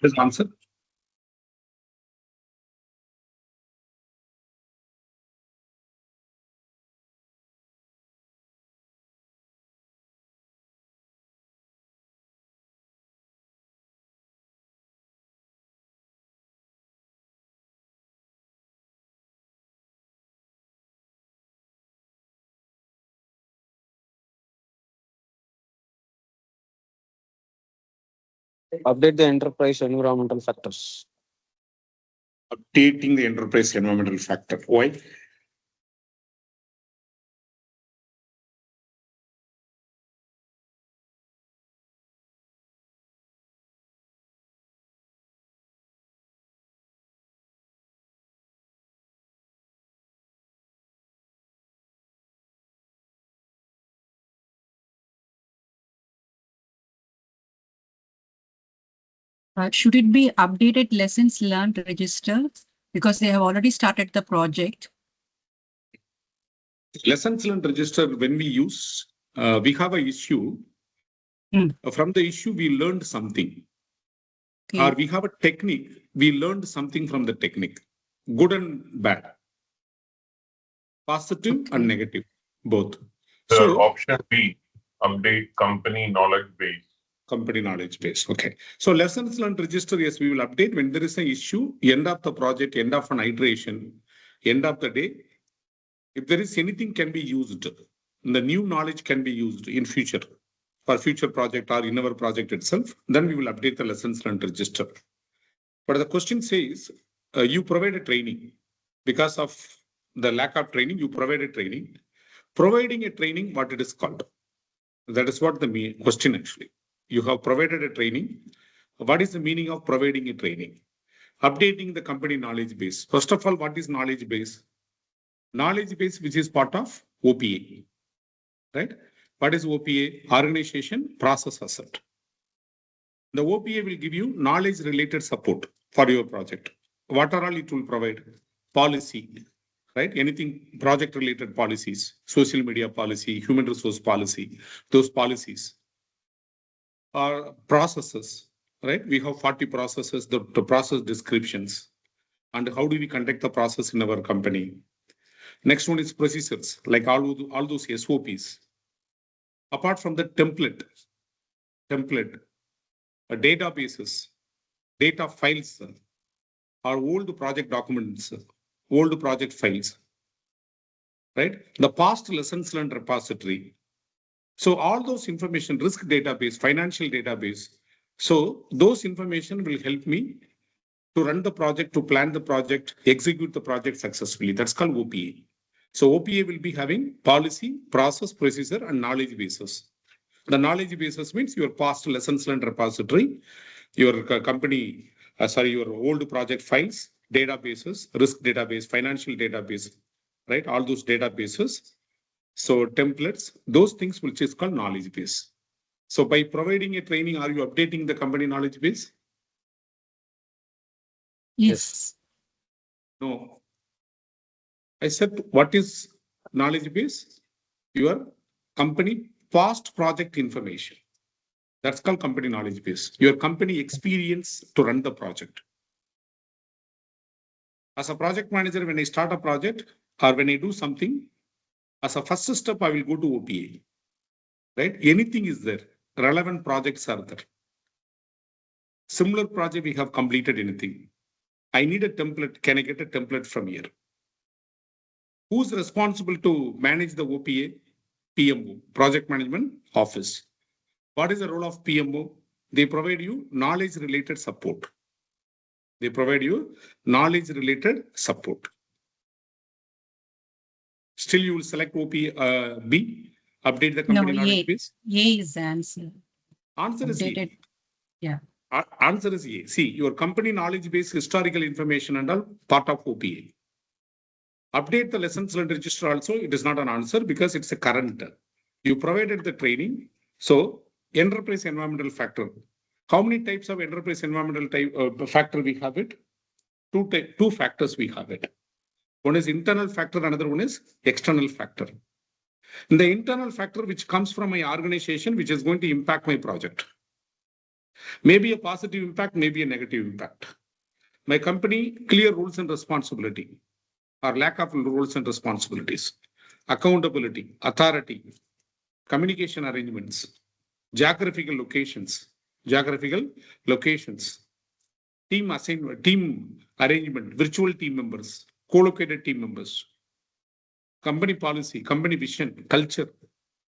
What is the answer? Update the enterprise environmental factors. Updating the enterprise environmental factor. Why? Should it be updated lessons learned register because they have already started the project? Lessons learned register, when we use, we have an issue. From the issue, we learned something. Okay. Or we have a technique, we learned something from the technique, good and bad, positive and negative, both. So option B, update company knowledge base. Company knowledge base. Okay. So lessons learned register, yes, we will update when there is an issue, end of the project, end of an iteration, end of the day. If there is anything can be used, the new knowledge can be used in future for future project or in our project itself, then we will update the lessons learned register. But the question says, you provide a training. Because of the lack of training, you provide a training. Providing a training, what it is called? That is what the question actually. You have provided a training. What is the meaning of providing a training? Updating the company knowledge base. First of all, what is knowledge base? Knowledge base, which is part of OPA, right? What is OPA? Organization Process Asset. The OPA will give you knowledge related support for your project. What are all it will provide? Policy, right? Anything project related policies, social media policy, human resource policy, those policies. Or processes, right? We have 40 processes, the process descriptions, and how do we conduct the process in our company. Next one is procedures, like all those SOPs. Apart from the template, databases, data files, or old project documents, old project files, right? The past lessons learned repository. So all those information, risk database, financial database. So those information will help me to run the project, to plan the project, execute the project successfully. That's called OPA. So OPA will be having policy, process, procedure, and knowledge bases. The knowledge bases means your past lessons learned repository, your company, your old project files, databases, risk database, financial database, right? All those databases. So templates, those things which is called knowledge base. So by providing a training, are you updating the company knowledge base? Yes. No. I said, what is knowledge base? Your company past project information. That's called company knowledge base. Your company experience to run the project. As a project manager, when I start a project or when I do something, as a first step, I will go to OPA. Right? Anything is there. Relevant projects are there. Similar project we have completed anything. I need a template. Can I get a template from here? Who's responsible to manage the OPA? PMO, Project Management Office. What is the role of PMO? They provide you knowledge related support. They provide you knowledge related support. Still, you will select OPA B, update the company knowledge base. A is the answer. Answer is A. Yeah. Answer is A. See, your company knowledge base, historical information and all part of OPA. Update the lessons learned register also, it is not an answer because it's a current. You provided the training. So enterprise environmental factor. How many types of enterprise environmental factor we have it? Two factors we have it. One is internal factor, another one is external factor. The internal factor which comes from my organization, which is going to impact my project. Maybe a positive impact, maybe a negative impact. My company, clear rules and responsibility or lack of rules and responsibilities, accountability, authority, communication arrangements, geographical locations, team assignment, team arrangement, virtual team members, co-located team members, company policy, company vision, culture,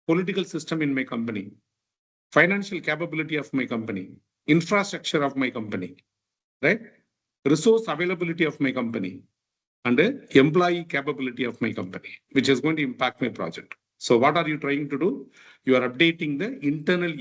political system in my company, financial capability of my company, infrastructure of my company, right? Resource availability of my company, and employee capability of my company, which is going to impact my project. So what are you trying to do? You are updating the internal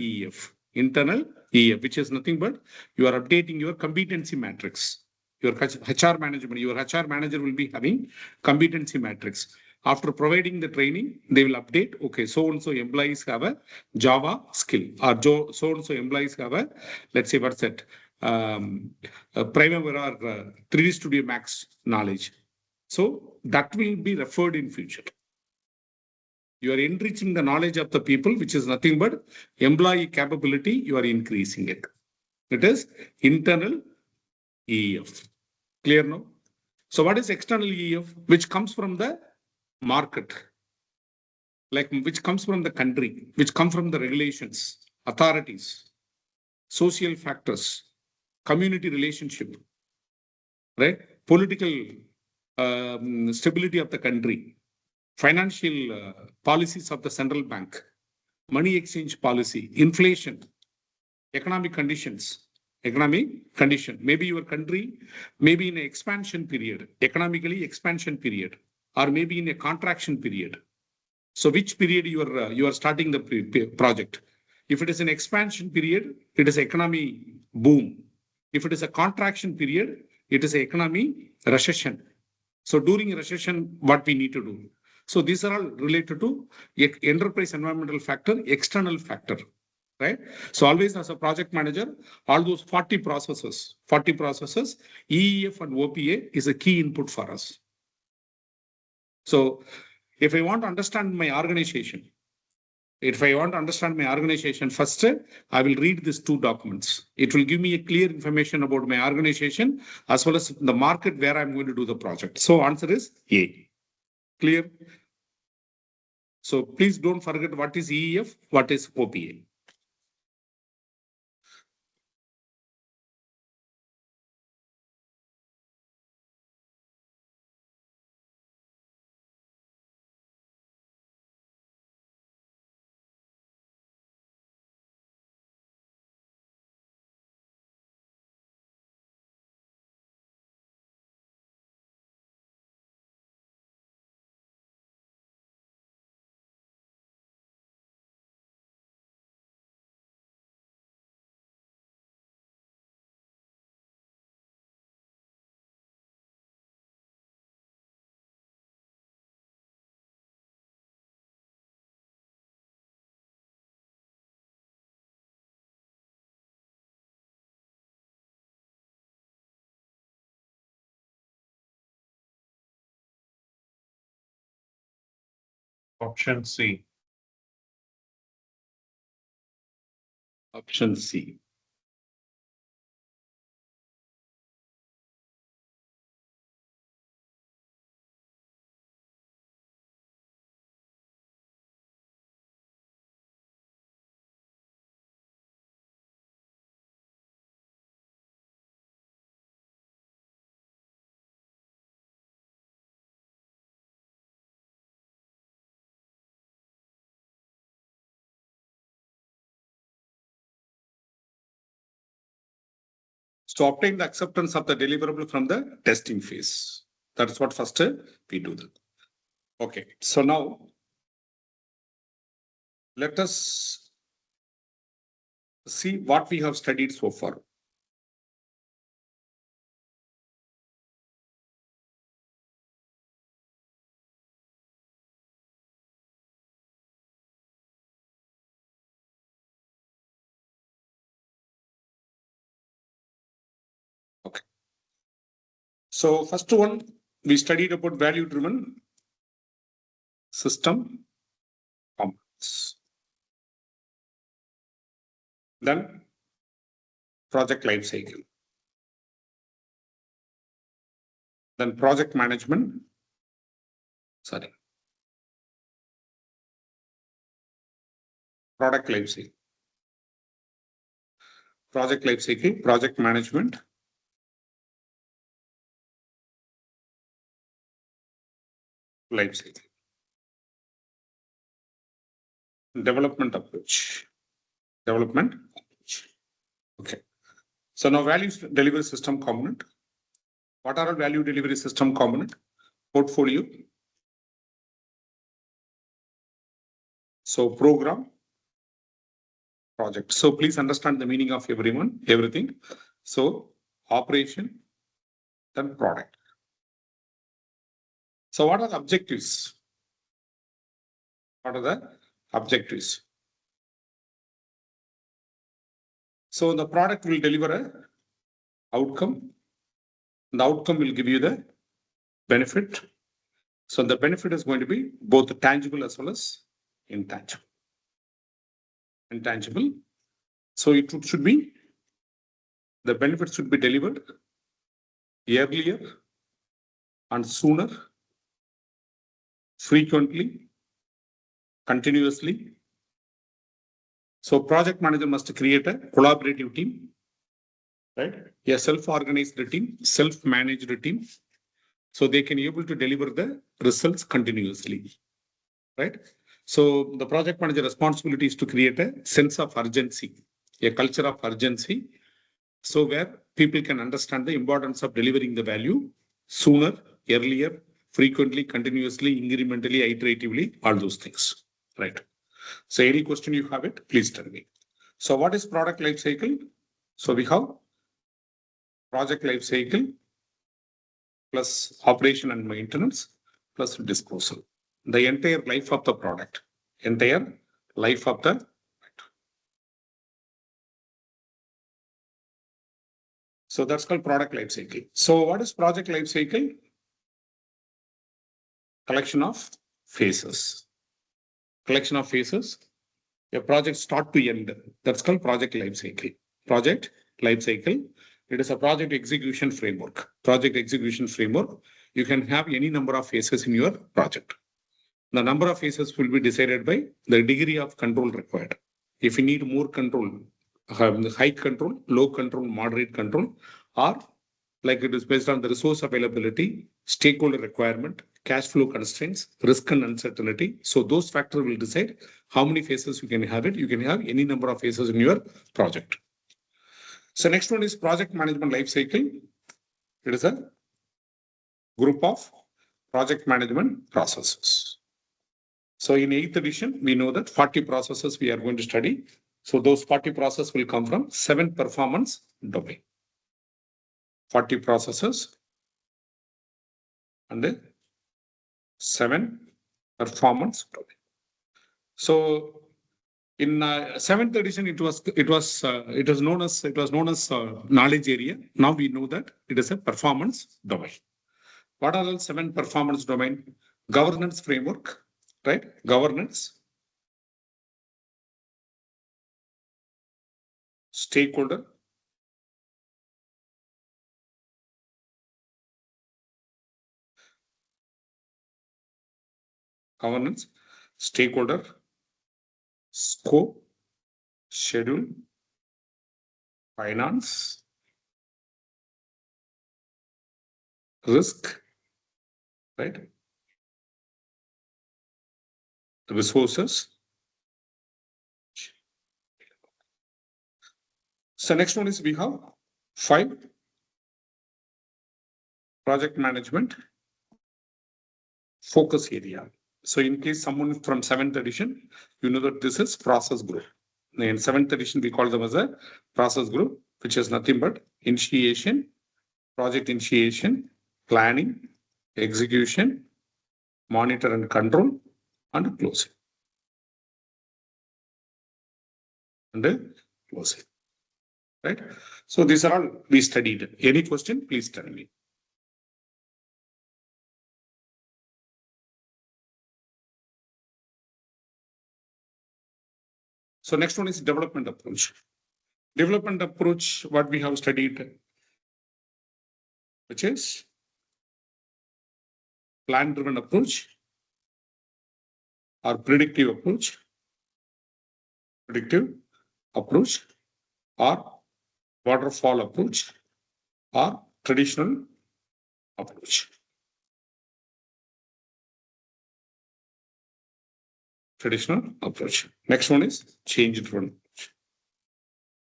EF, which is nothing but you are updating your competency matrix. Your HR management, your HR manager will be having competency matrix. After providing the training, they will update, okay, so-and-so employees have a Java skill, or so-and-so employees have a, let's say, what's that? Primavera or 3D Studio Max knowledge. So that will be referred in future. You are enriching the knowledge of the people, which is nothing but employee capability. You are increasing it. It is internal EF. Clear now? So what is external EF? Which comes from the market, like which comes from the country, which come from the regulations, authorities, social factors, community relationship, right? Political stability of the country, financial policies of the central bank, money exchange policy, inflation, economic conditions, maybe your country, maybe in an expansion period, economically expansion period, or maybe in a contraction period. So which period you are starting the project? If it is an expansion period, it is economy boom. If it is a contraction period, it is an economy recession. So during a recession, what we need to do? So these are all related to enterprise environmental factor, external factor, right? So always as a project manager, all those 40 processes, EEF and OPA is a key input for us. So if I want to understand my organization, first, I will read these two documents. It will give me a clear information about my organization as well as the market where I'm going to do the project. So answer is A. Clear? So please don't forget what is EEF, what is OPA. Option C. Option C. To obtain the acceptance of the deliverable from the testing phase. That's what first we do that. Okay, so now let us see what we have studied so far. Okay. So first one, we studied about value-driven system components. Then project life cycle. Then project management. Sorry. Product life cycle. Project life cycle, project management. Life cycle. Development approach. Development approach. Okay. So now value delivery system component. What are our value delivery system component? Portfolio. So program, project. So please understand the meaning of everything. So operation, then product. So what are the objectives? What are the objectives? So the product will deliver a outcome. The outcome will give you the benefit. So the benefit is going to be both tangible as well as intangible. Intangible. So it should be, the benefit should be delivered earlier and sooner, frequently, continuously. So project manager must create a collaborative team, right? A self-organized team, self-managed team. So they can be able to deliver the results continuously, right? So the project manager responsibility is to create a sense of urgency, a culture of urgency. So where people can understand the importance of delivering the value sooner, earlier, frequently, continuously, incrementally, iteratively, all those things, right? So any question you have it, please tell me. So what is product life cycle? So we have project life cycle plus operation and maintenance plus disposal. The entire life of the product, entire life of the product. So that's called product life cycle. So what is project life cycle? Collection of phases. Collection of phases. A project start to end. That's called project life cycle. Project life cycle. It is a project execution framework. Project execution framework. You can have any number of phases in your project. The number of phases will be decided by the degree of control required. If you need more control, high control, low control, moderate control, or like it is based on the resource availability, stakeholder requirement, cash flow constraints, risk and uncertainty. So those factors will decide how many phases you can have it. You can have any number of phases in your project. So next one is project management life cycle. It is a group of project management processes. So in 8th edition, we know that 40 processes we are going to study. So those 40 processes will come from 7 performance domain. 40 processes and 7 performance domain. So in 7th edition, it was known as knowledge area. Now we know that it is a performance domain. What are the 7 performance domain? Governance framework, right? Governance, stakeholder, governance, stakeholder, scope, schedule, finance, risk, right? Resources. So next one is we have 5 project management focus area. So in case someone from 7th edition, you know that this is process group. In 7th edition, we call them as a process group, which is nothing but initiation, project initiation, planning, execution, monitor and control, and closing. And closing. Right? So these are all we studied. Any question, please tell me. So next one is development approach. Development approach, what we have studied, which is plan-driven approach or predictive approach, or waterfall approach or traditional approach. Next one is change-driven approach.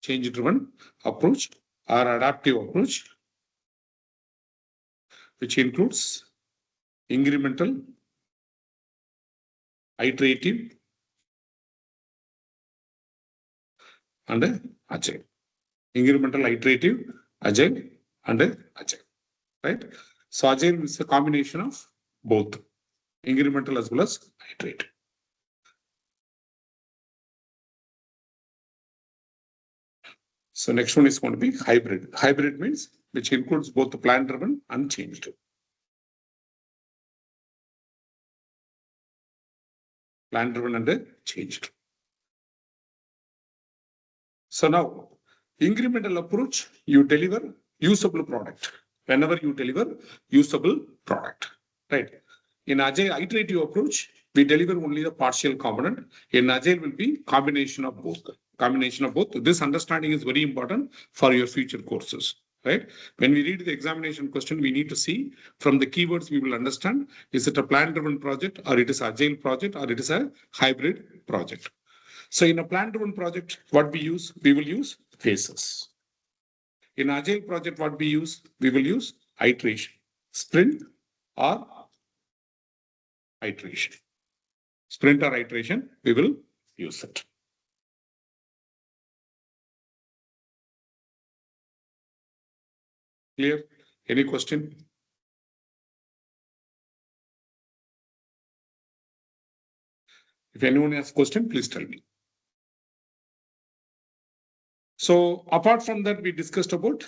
Change-driven approach or adaptive approach, which includes incremental, iterative, and agile. Incremental, iterative, agile, and agile. Right? So agile is a combination of both incremental as well as iterative. So next one is going to be hybrid. Hybrid means which includes both the plan-driven and change-driven. Plan-driven and change-driven. So now, incremental approach, you deliver usable product. Whenever you deliver usable product, right? In agile iterative approach, we deliver only the partial component. In agile will be combination of both. This understanding is very important for your future courses, right? When we read the examination question, we need to see from the keywords we will understand, is it a plan-driven project or it is agile project or it is a hybrid project. So in a plan-driven project, what we use? We will use phases. In agile project, what we use? We will use iteration, sprint or iteration. Sprint or iteration, we will use it. Clear? Any question? If anyone has a question, please tell me. So apart from that, we discussed about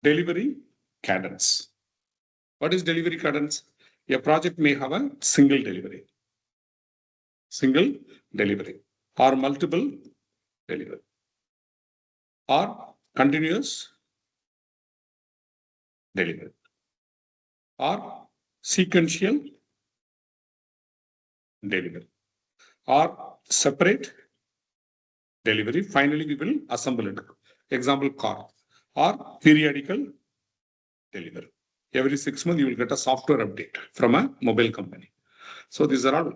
delivery cadence. What is delivery cadence? A project may have a single delivery, or multiple delivery, or continuous delivery, or sequential delivery, or separate delivery. Finally, we will assemble it. Example, car, or periodical delivery. Every 6 months, you will get a software update from a mobile company. So these are all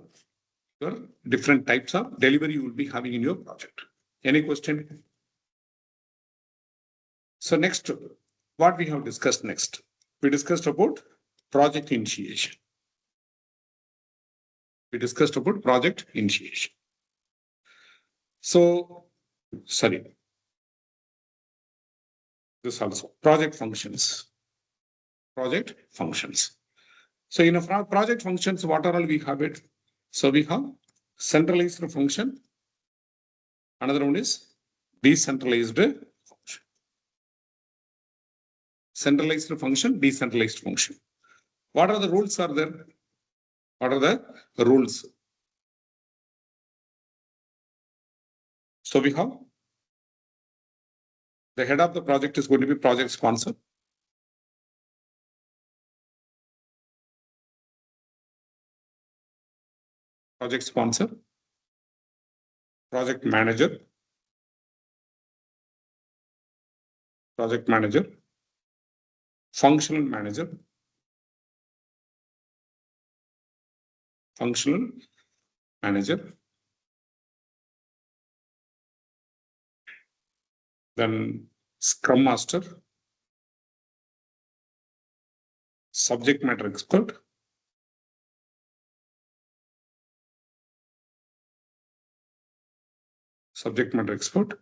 your different types of delivery you will be having in your project. Any question? So next, what we have discussed next? We discussed about project initiation. So, this also project functions. So in a project functions, what are all we have it? So we have centralized function. Another one is decentralized function. Centralized function, decentralized function. What are the rules are there? What are the rules? So we have the head of the project is going to be project sponsor. Project manager, functional manager, then scrum master, subject matter expert,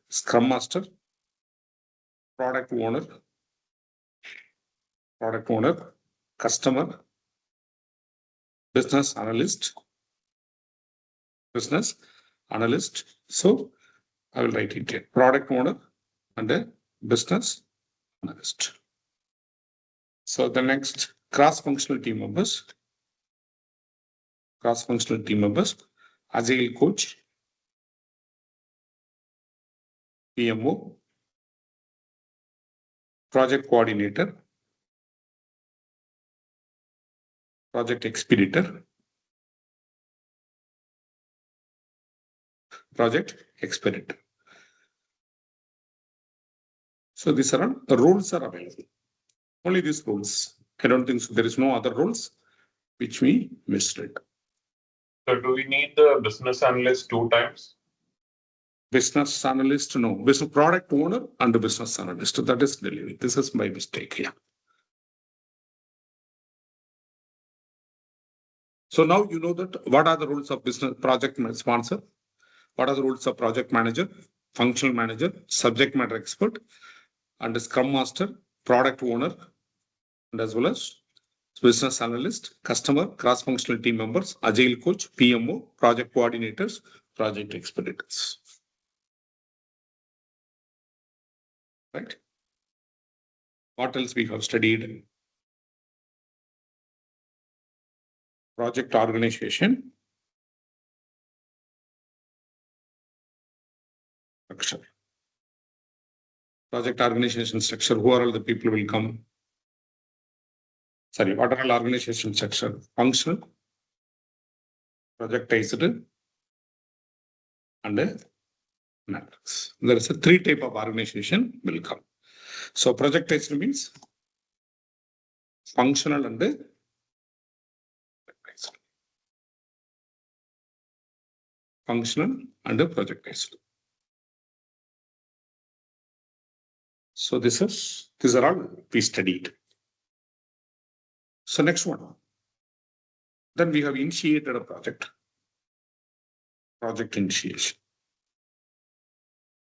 scrum master, product owner, customer, business analyst. So I will write it here. Product owner and a business analyst. So the next cross-functional team members, agile coach, PMO, project coordinator, project expeditor, project expeditor. So these are all the roles are available. Only these roles. I don't think so. There is no other roles which we misread. So do we need the business analyst 2 times? Business analyst, no. Business product owner and the business analyst. That is delivery. This is my mistake here. So now you know that what are the roles of business project sponsor? What are the roles of project manager, functional manager, subject matter expert, and scrum master, product owner, and as well as business analyst, customer, cross-functional team members, agile coach, PMO, project coordinators, project expeditors. Right? What else we have studied? Project organization. Structure. Project organization structure. Who are all the people will come? Sorry, what are all organization structure? Functional, projectized, and a matrix. There is a 3 type of organization will come. So projectized means functional and functional and projectized. So these are all we studied. So next one. Then we have initiated a project. Project initiation.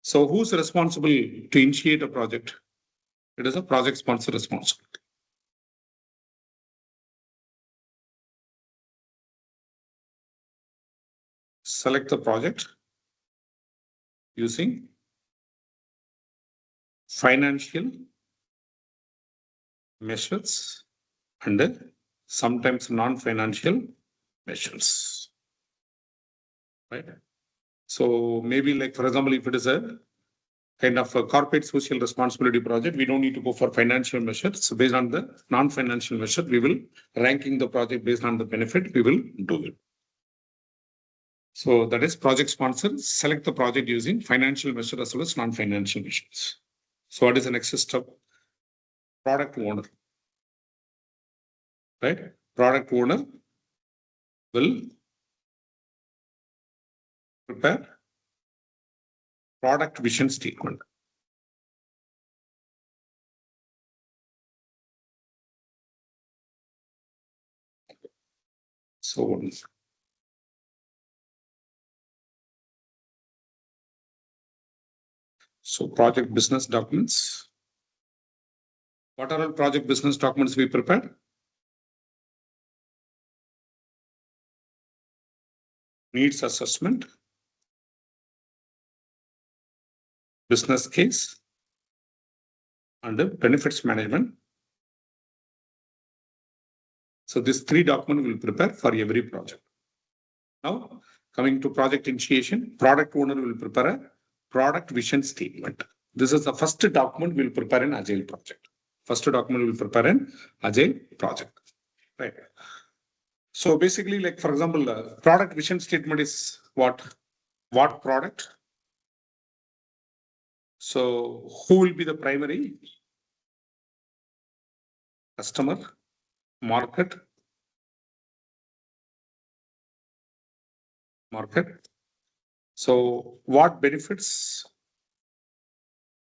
So who's responsible to initiate a project? It is a project sponsor responsibility. Select the project using financial measures and sometimes non-financial measures. Right? So maybe like, for example, if it is a kind of a corporate social responsibility project, we don't need to go for financial measures. So based on the non-financial measure, we will ranking the project based on the benefit, we will do it. So that is project sponsor, select the project using financial measure as well as non-financial measures. So what is the next step? Product owner. Right? Product owner will prepare product vision statement. So project business documents. What are all project business documents we prepared? Needs assessment, business case, and the benefits management. So these 3 documents will prepare for every project. Now, coming to project initiation, product owner will prepare a product vision statement. This is the first document we will prepare in Agile project. First document we will prepare in Agile project. Right. So basically, like for example, the product vision statement is what product? So who will be the primary customer, market? So what benefits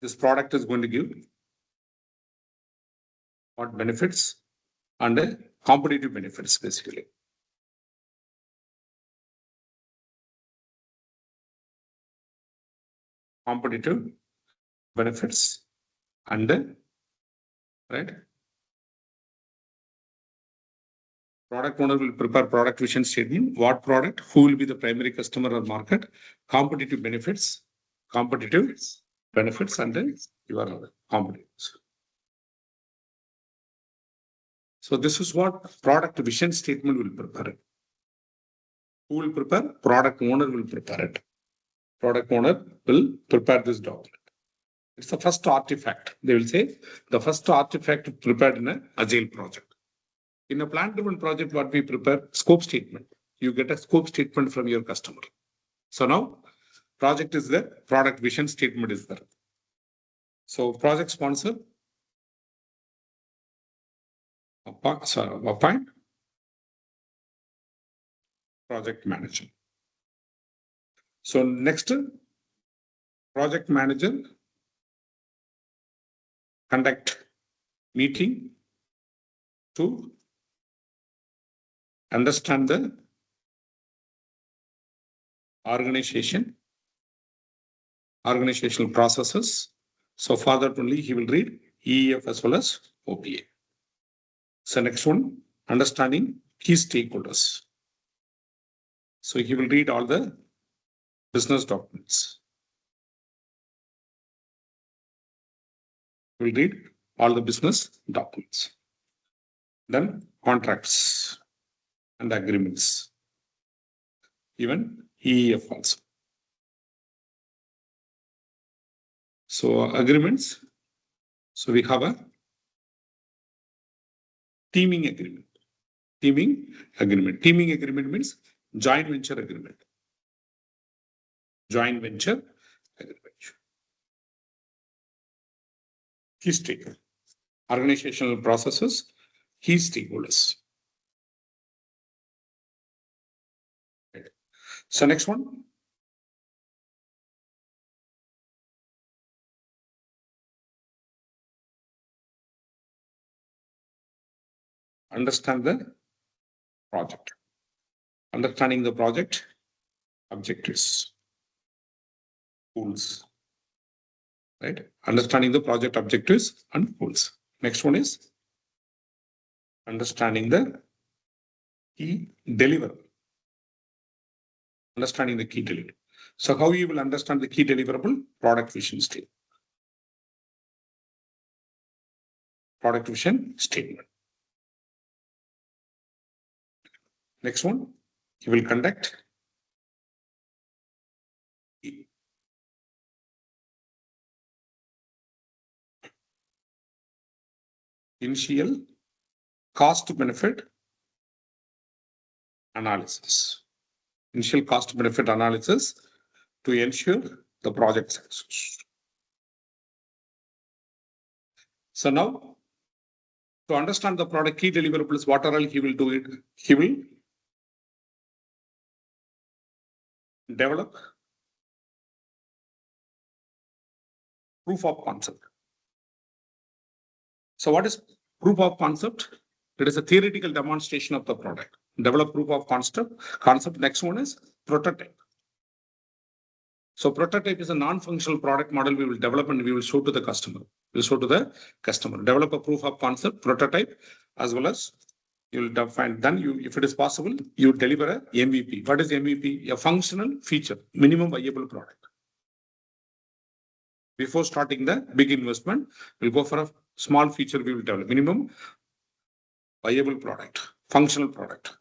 this product is going to give? What benefits and competitive benefits basically. Competitive benefits and right. Product owner will prepare product vision statement. What product? Who will be the primary customer or market? Competitive benefits, and then your competitors. So this is what product vision statement will prepare. Who will prepare? Product owner will prepare it. Product owner will prepare this document. It's the first artifact. They will say the first artifact prepared in an agile project. In a plan-driven project, what we prepare? Scope statement. You get a scope statement from your customer. So now project is there, product vision statement is there. So project sponsor, appoint project manager. So next, project manager conduct meeting to understand the organizational processes. So for that only he will read EEF as well as OPA. So next one, understanding key stakeholders. So he will read all the business documents. He will read all the business documents. Then contracts and agreements. Even EEF also. So agreements. So we have a teaming agreement. Teaming agreement. Teaming agreement means joint venture agreement. Joint venture agreement. Key stakeholders. Organizational processes. Key stakeholders. Right. So next one. Understand the project. Understanding the project objectives. Goals. Right? Understanding the project objectives and goals. Next one is understanding the key deliverable. Understanding the key deliverable. So how you will understand the key deliverable? Product vision statement. Product vision statement. Next one, you will conduct initial cost benefit analysis. Initial cost benefit analysis to ensure the project success. So now, to understand the product key deliverables, what all he will do it, he will develop proof of concept. So what is proof of concept? It is a theoretical demonstration of the product. Develop proof of concept. Next one is prototype. So prototype is a non-functional product model we will develop and we will show to the customer. We'll show to the customer. Develop a proof of concept, prototype, as well as you will define. Then you, if it is possible, you deliver a MVP. What is MVP? A functional feature, minimum viable product. Before starting the big investment, we'll go for a small feature we will develop. Minimum viable product, functional product.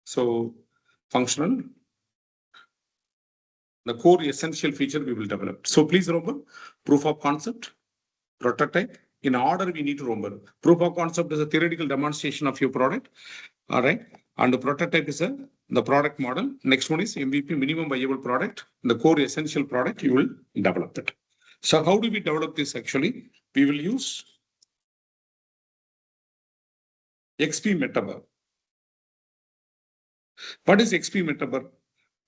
So functional, the core essential feature we will develop. So please remember, proof of concept, prototype. In order we need to remember. Proof of concept is a theoretical demonstration of your product. All right. And the prototype is the product model. Next one is MVP, minimum viable product. The core essential product, you will develop it. So how do we develop this actually? We will use XP Metaverse. What is XP Metaverse?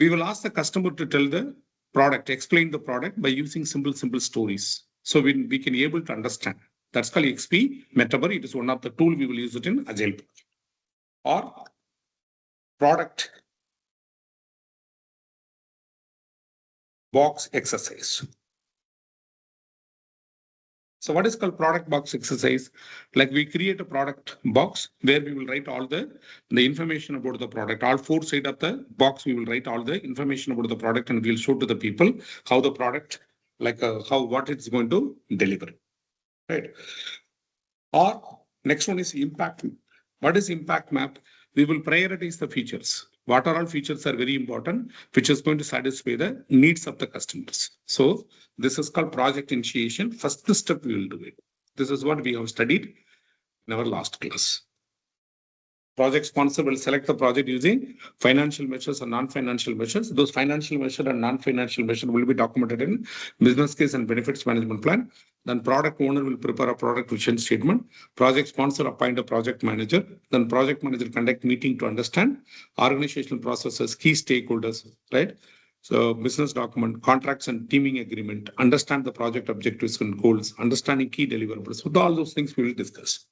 We will ask the customer to tell the product, explain the product by using simple stories. So we can able to understand. That's called XP Metaverse. It is one of the tool we will use it in Agile project. Or product box exercise. So what is called product box exercise? Like we create a product box where we will write all the information about the product. All four sides of the box, we will write all the information about the product and we'll show to the people how the product, like what it's going to deliver. Right. Or next one is impact. What is impact map? we will prioritize the features. What are all features are very important, which is going to satisfy the needs of the customers. So this is called project initiation. First step we will do it. This is what we have studied in our last class. Project sponsor will select the project using financial measures or non-financial measures. Those financial measures and non-financial measures will be documented in business case and benefits management plan. Then product owner will prepare a product vision statement. Project sponsor appoint a project manager. Then project manager conduct meeting to understand organizational processes, key stakeholders, right? So business document, contracts and teaming agreement, understand the project objectives and goals, understanding key deliverables. So all those things we will discuss.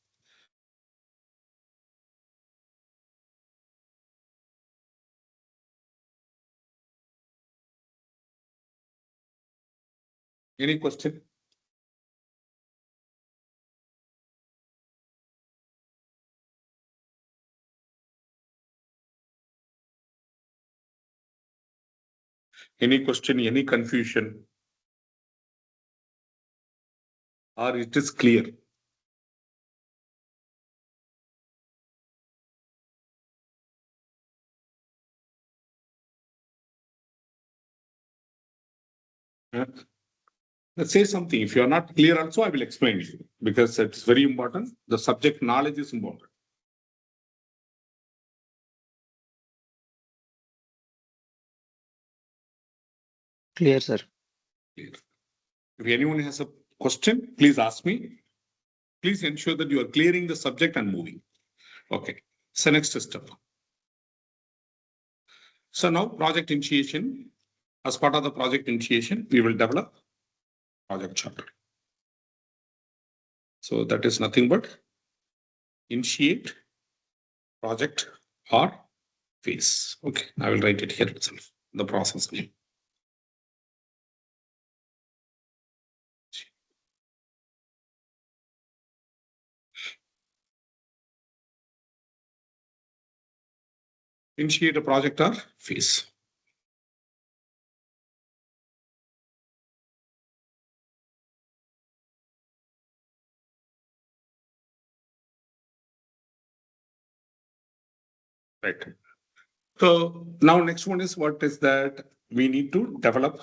Any question? Any question, any confusion? Or it is clear? Let's say something. If you are not clear also, I will explain you because it's very important. The subject knowledge is important. Clear, sir. Clear. If anyone has a question, please ask me. Please ensure that you are clearing the subject and moving. Okay. So next step. So now project initiation. As part of the project initiation, we will develop project charter. So that is nothing but initiate project or phase. Okay, I will write it here itself, the process name. Initiate a project or phase. Right. So now next one is what is that we need to develop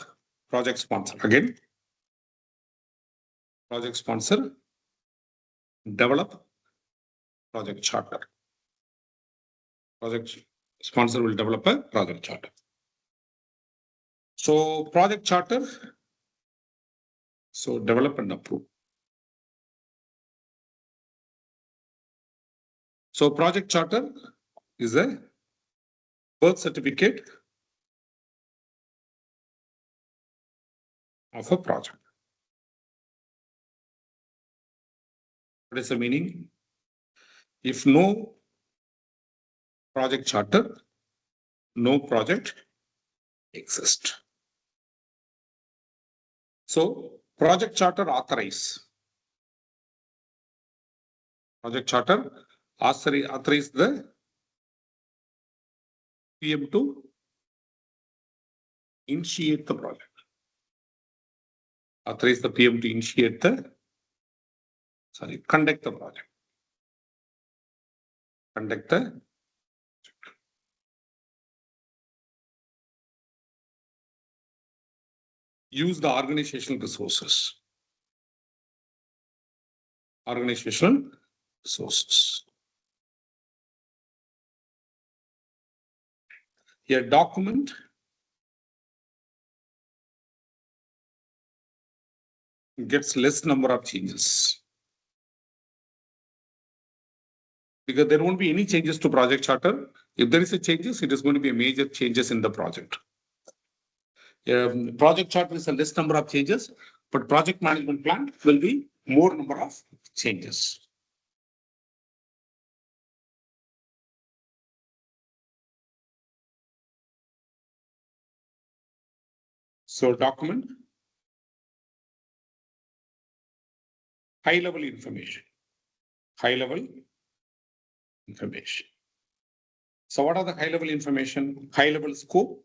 project sponsor. Again, project sponsor, develop project charter. Project sponsor will develop a project charter. So project charter, so develop and approve. So project charter is a birth certificate of a project. What is the meaning? If no project charter, no project exists. So project charter authorize. Project charter authorize the PM to initiate the project. Authorize the PM to initiate the, conduct the project. Conduct the use the organizational resources. Organizational resources. A document gets less number of changes. Because there won't be any changes to project charter. If there is a changes, it is going to be a major changes in the project. Project charter is a less number of changes, but project management plan will be more number of changes. So document, high level information. High level information. So what are the high level information? High level scope,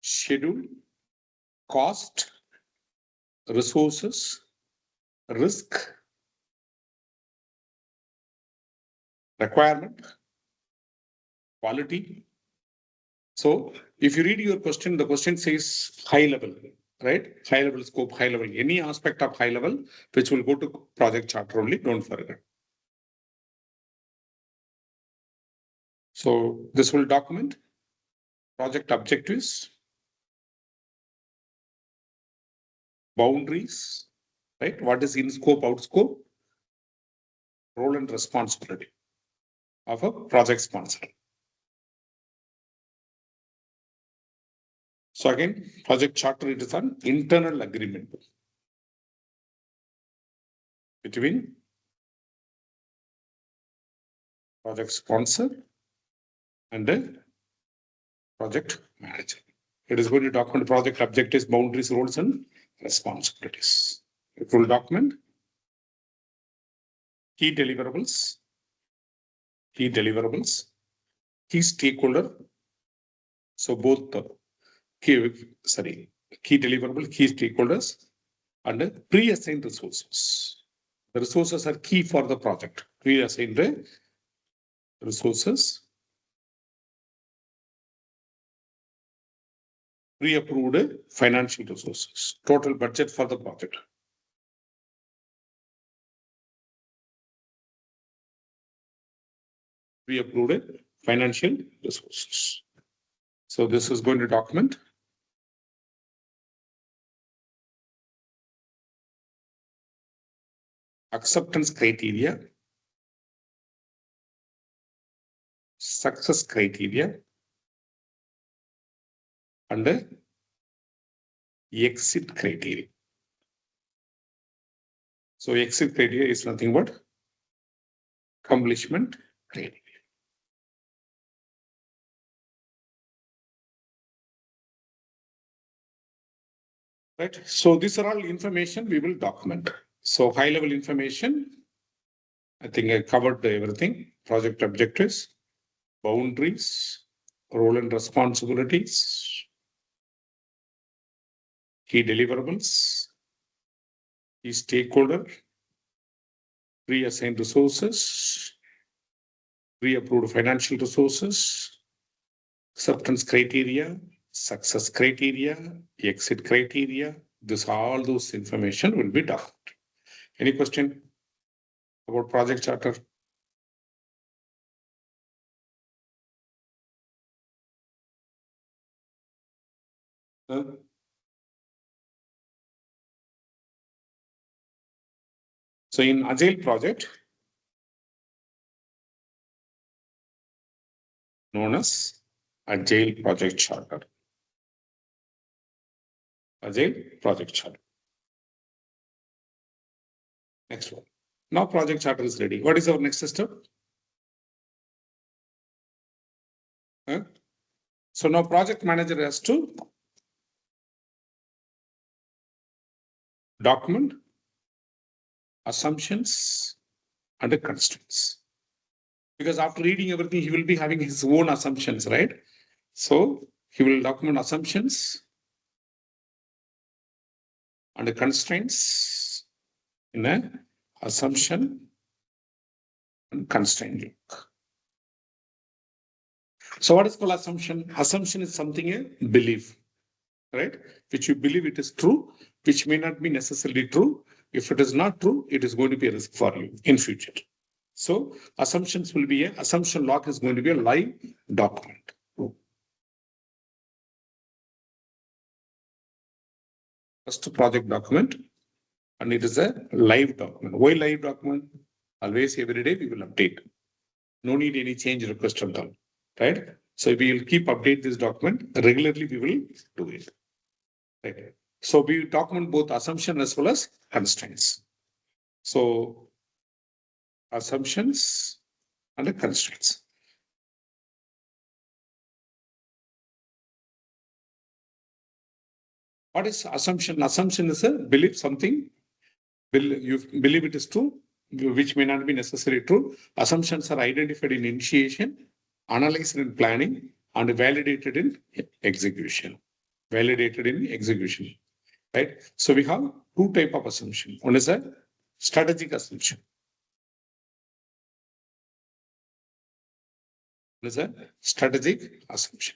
schedule, cost, resources, risk, requirement, quality. So if you read your question, the question says high level, right? High level scope, high level, any aspect of high level, which will go to project charter only, don't forget. So this will document project objectives, boundaries, right? What is in scope, out scope, role and responsibility of a project sponsor. So again, project charter, it is an internal agreement between project sponsor and the project manager. It is going to document project objectives, boundaries, roles, and responsibilities. It will document key deliverables, key stakeholder. So both the key deliverable, key stakeholders, and pre-assigned resources. The resources are key for the project. Pre-assigned resources, pre-approved financial resources, total budget for the project. Pre-approved financial resources. So this is going to document acceptance criteria, success criteria, and exit criteria. So exit criteria is nothing but accomplishment criteria. Right. So these are all information we will document. So high level information, I think I covered everything. Project objectives, boundaries, role and responsibilities, key deliverables, key stakeholder, pre-assigned resources, pre-approved financial resources, acceptance criteria, success criteria, exit criteria. All those information will be documented. Any question about project charter? So in Agile project, known as Agile project charter. Agile project charter. Next one. Now project charter is ready. What is our next step? So now project manager has to document assumptions and constraints. Because after reading everything, he will be having his own assumptions, right? So he will document assumptions and the constraints in an assumption and constraint link. So what is called assumption? Assumption is something a belief, right? Which you believe it is true, which may not be necessarily true. If it is not true, it is going to be a risk for you in future. So assumptions will be assumption log is going to be a live document. First project document, and it is a live document. Why live document? Always every day we will update. No need any change request at all, right? So we will keep update this document regularly. We will do it. Right. So we document both assumption as well as constraints. So assumptions and the constraints. What is assumption? Assumption is a belief something, you believe it is true, which may not be necessarily true. Assumptions are identified in initiation, analyzed in planning, and validated in execution. Validated in execution, right? So we have two types of assumption. One is a strategic assumption. Is a strategic assumption.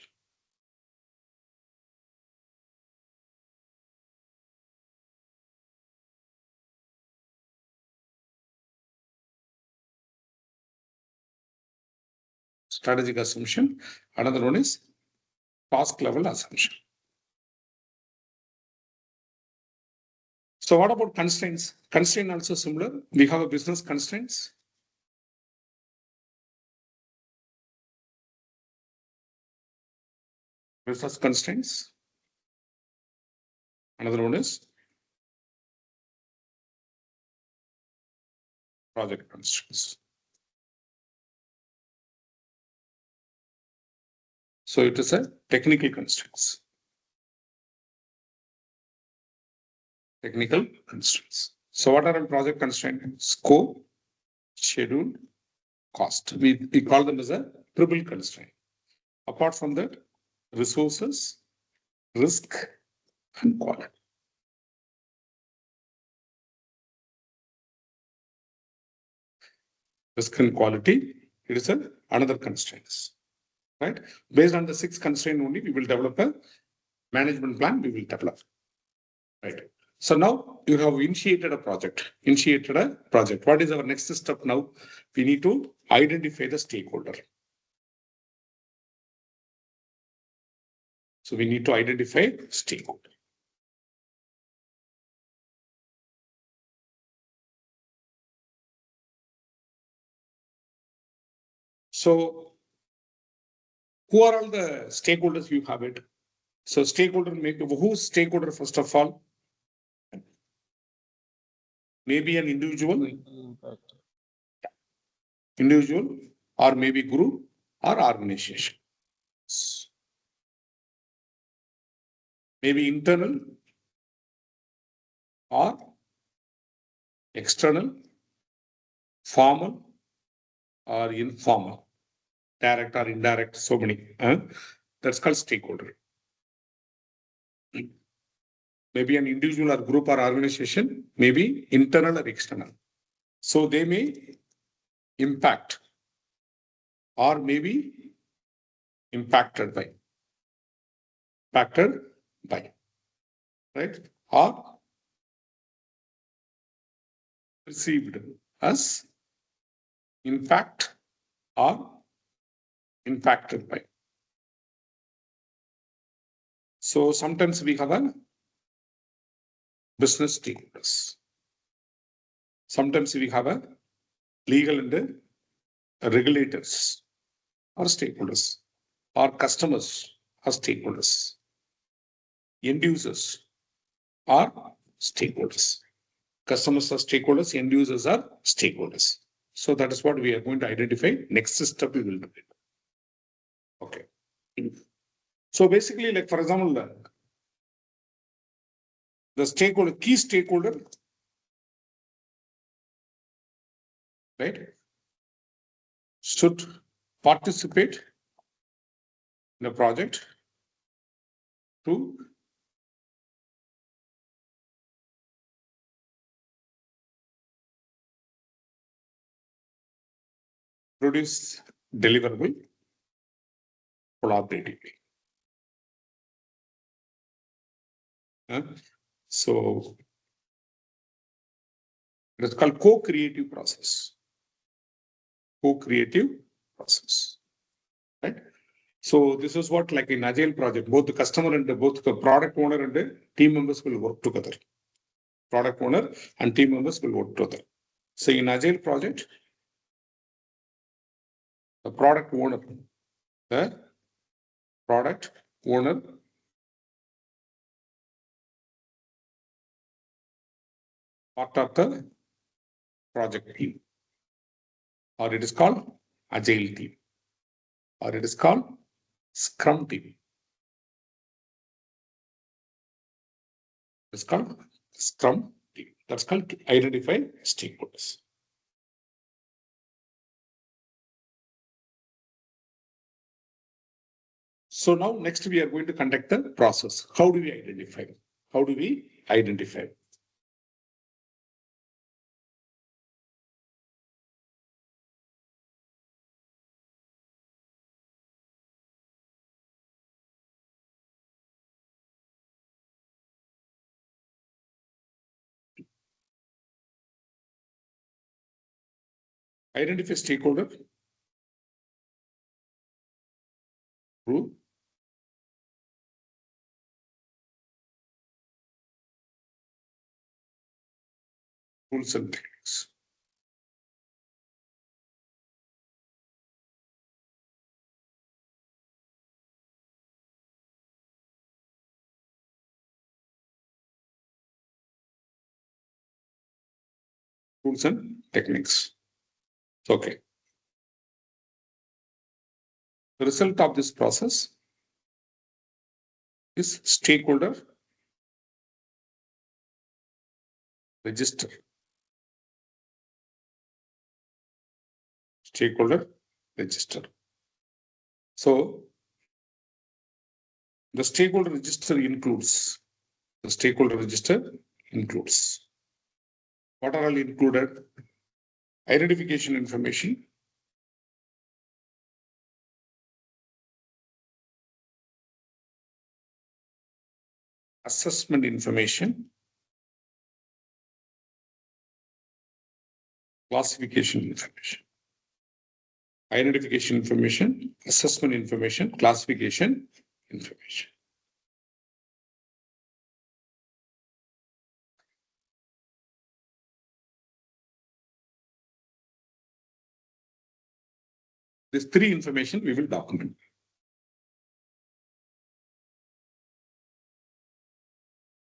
Strategic assumption. Another one is task level assumption. So what about constraints? Constraint also similar. We have a business constraints. Business constraints. Another one is project constraints. So it is a technical constraints. Technical constraints. So what are project constraints? Scope, schedule, cost. We call them as a triple constraint. Apart from that, resources, risk, and quality. Risk and quality, it is another constraints. Right? Based on the 6 constraint only, we will develop a management plan, we will develop. Right. So now you have initiated a project. What is our next step now? We need to identify the stakeholder. So we need to identify stakeholder. So who are all the stakeholders you have it? So stakeholder, who's stakeholder first of all? Maybe an individual or maybe group or organization. Maybe internal or external, formal or informal, direct or indirect, so many. That's called stakeholder. Maybe an individual or group or organization, maybe internal or external. So they may impact or maybe impacted by, right? Or perceived as impact or impacted by. So sometimes we have a business stakeholders. Sometimes we have a legal and regulators or stakeholders, or customers or stakeholders, end users are stakeholders. Customers are stakeholders, end users are stakeholders. So that is what we are going to identify. Next step we will do it. Okay. So basically, like for example, the stakeholder, key stakeholder, right, should participate in the project to produce deliverable collaboratively. So it is called co-creative process. Co-creative process, right? So this is what, like in Agile project, both the customer and both the product owner and the team members will work together. Product owner and team members will work together. So in Agile project, the product owner part of the project team, or it is called Agile team, or it is called Scrum team. It's called Scrum team. That's called identify stakeholders. So now next we are going to conduct the process. How do we identify? Identify stakeholder. True. Rules and techniques. Rules and techniques. Okay. The result of this process is stakeholder register. Stakeholder register. So the stakeholder register includes what are all included? Identification information, assessment information, classification information. Identification information, assessment information, classification information. These three information we will document.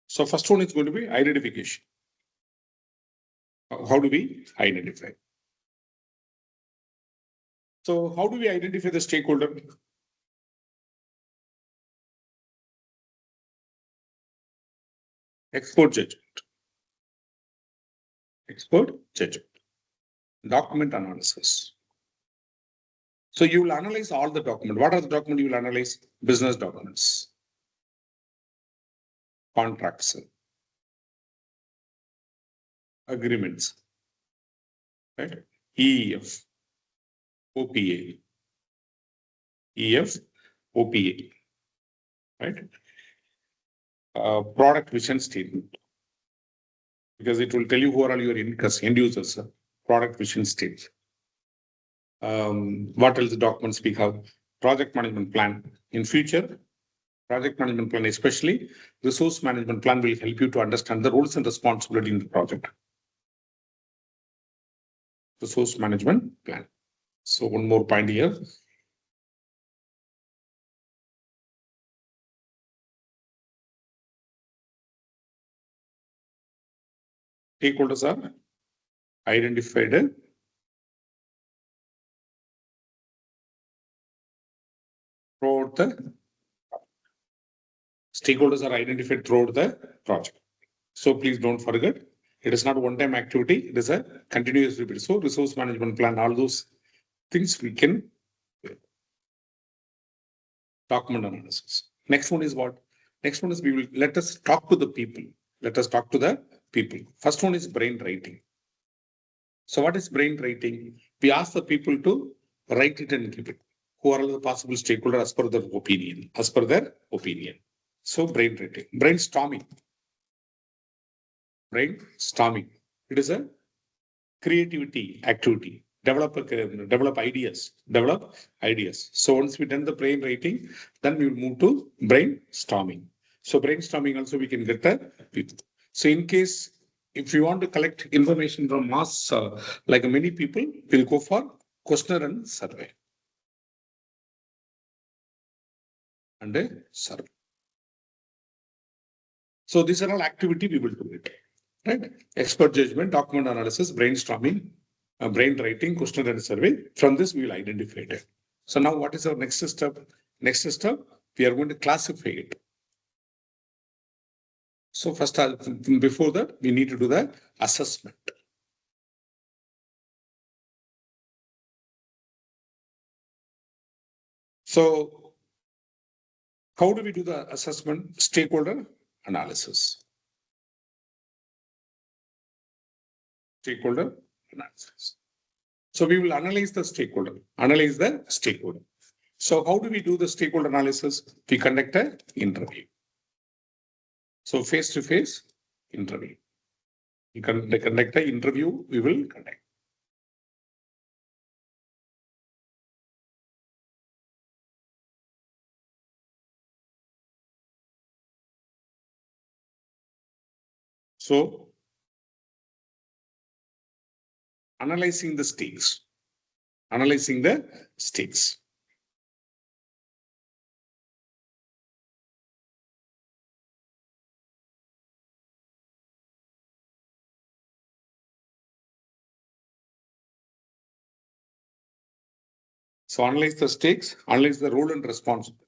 So first one is going to be identification. How do we identify? So how do we identify the stakeholder? Expert judgment. Expert judgment. Document analysis. So you will analyze all the document. What are the document you will analyze? Business documents, contracts, agreements, right? EEF, OPA, EF, OPA, right? Product vision statement, because it will tell you who are all your end users. Product vision statement. What else the documents speak of? Project management plan. In future, project management plan, especially resource management plan, will help you to understand the roles and responsibility in the project. Resource management plan. So one more point here. Stakeholders are identified throughout the stakeholders are identified throughout the project. So please don't forget, it is not a one-time activity, it is a continuous repeat. So resource management plan, all those things we can document analysis. Next one is what? Next one is we will let us talk to the people. Let us talk to the people. First one is brain writing. So what is brain writing? We ask the people to write it and give it. Who are the possible stakeholders as per their opinion? As per their opinion. So brain writing, brainstorming. Brainstorming. It is a creativity activity. Develop ideas. So once we done the brain writing, then we will move to brainstorming. So brainstorming also we can get the people. So in case if you want to collect information from mass, like many people, we'll go for questionnaire and survey. And a survey. So these are all activity we will do it. Right? Expert judgment, document analysis, brainstorming, brain writing, questionnaire and survey. From this, we will identify it. So now what is our next step? Next step, we are going to classify it. So first, before that, we need to do the assessment. So how do we do the assessment? Stakeholder analysis. Stakeholder analysis. So we will analyze the stakeholder. So how do we do the stakeholder analysis? We conduct an interview. So face-to-face interview. We conduct an interview, we will conduct. So analyzing the stakes. Analyzing the stakes. So analyze the stakes, analyze the role and responsibility.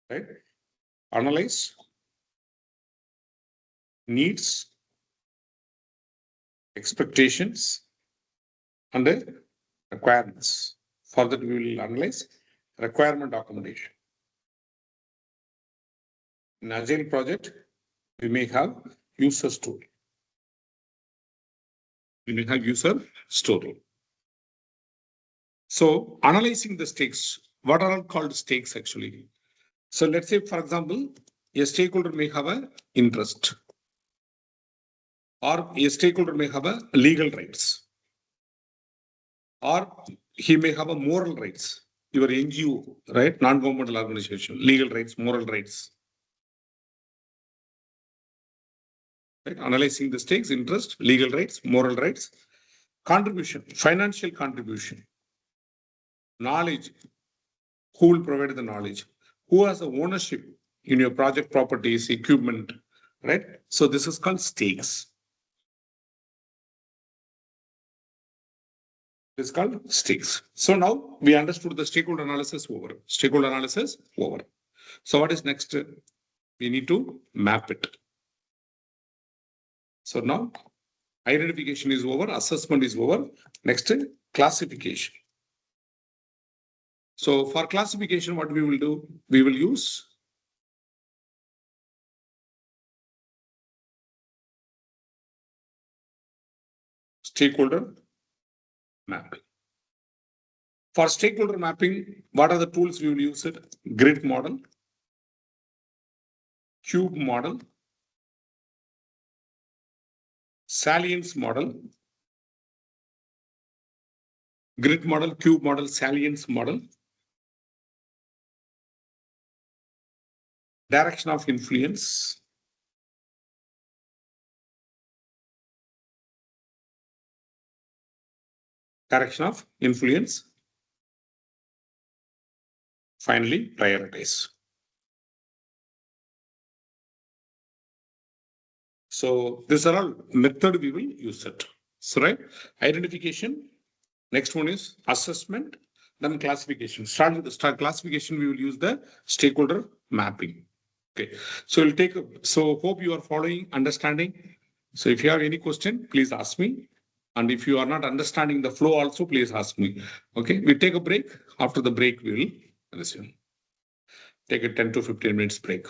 Right? Analyze needs, expectations, and requirements. For that, we will analyze requirement documentation. In Agile project, we may have user story. We may have user story. So analyzing the stakes, what are all called stakes actually? So let's say, for example, a stakeholder may have an interest, or a stakeholder may have a legal rights, or he may have a moral rights. Your NGO, right? Non-governmental organization, legal rights, moral rights. Right? Analyzing the stakes, interest, legal rights, moral rights, contribution, financial contribution, knowledge. Who will provide the knowledge? Who has the ownership in your project properties, equipment, right? So this is called stakes. It's called stakes. So now we understood the stakeholder analysis over. Stakeholder analysis over. So what is next? We need to map it. So now identification is over, assessment is over. Next, classification. So for classification, what we will do? We will use stakeholder mapping. For stakeholder mapping, what are the tools we will use it? Grid model, cube model, salience model, grid model, cube model, salience model, direction of influence, direction of influence, finally prioritize. So these are all method we will use it. So right, identification. Next one is assessment, then classification. Start with the classification. We will use the stakeholder mapping. Okay, so we'll take. So hope you are following, understanding. So if you have any question, please ask me. And if you are not understanding the flow, also please ask me. Okay, we take a break. After the break, we will resume. Take a 10 to 15 minutes break.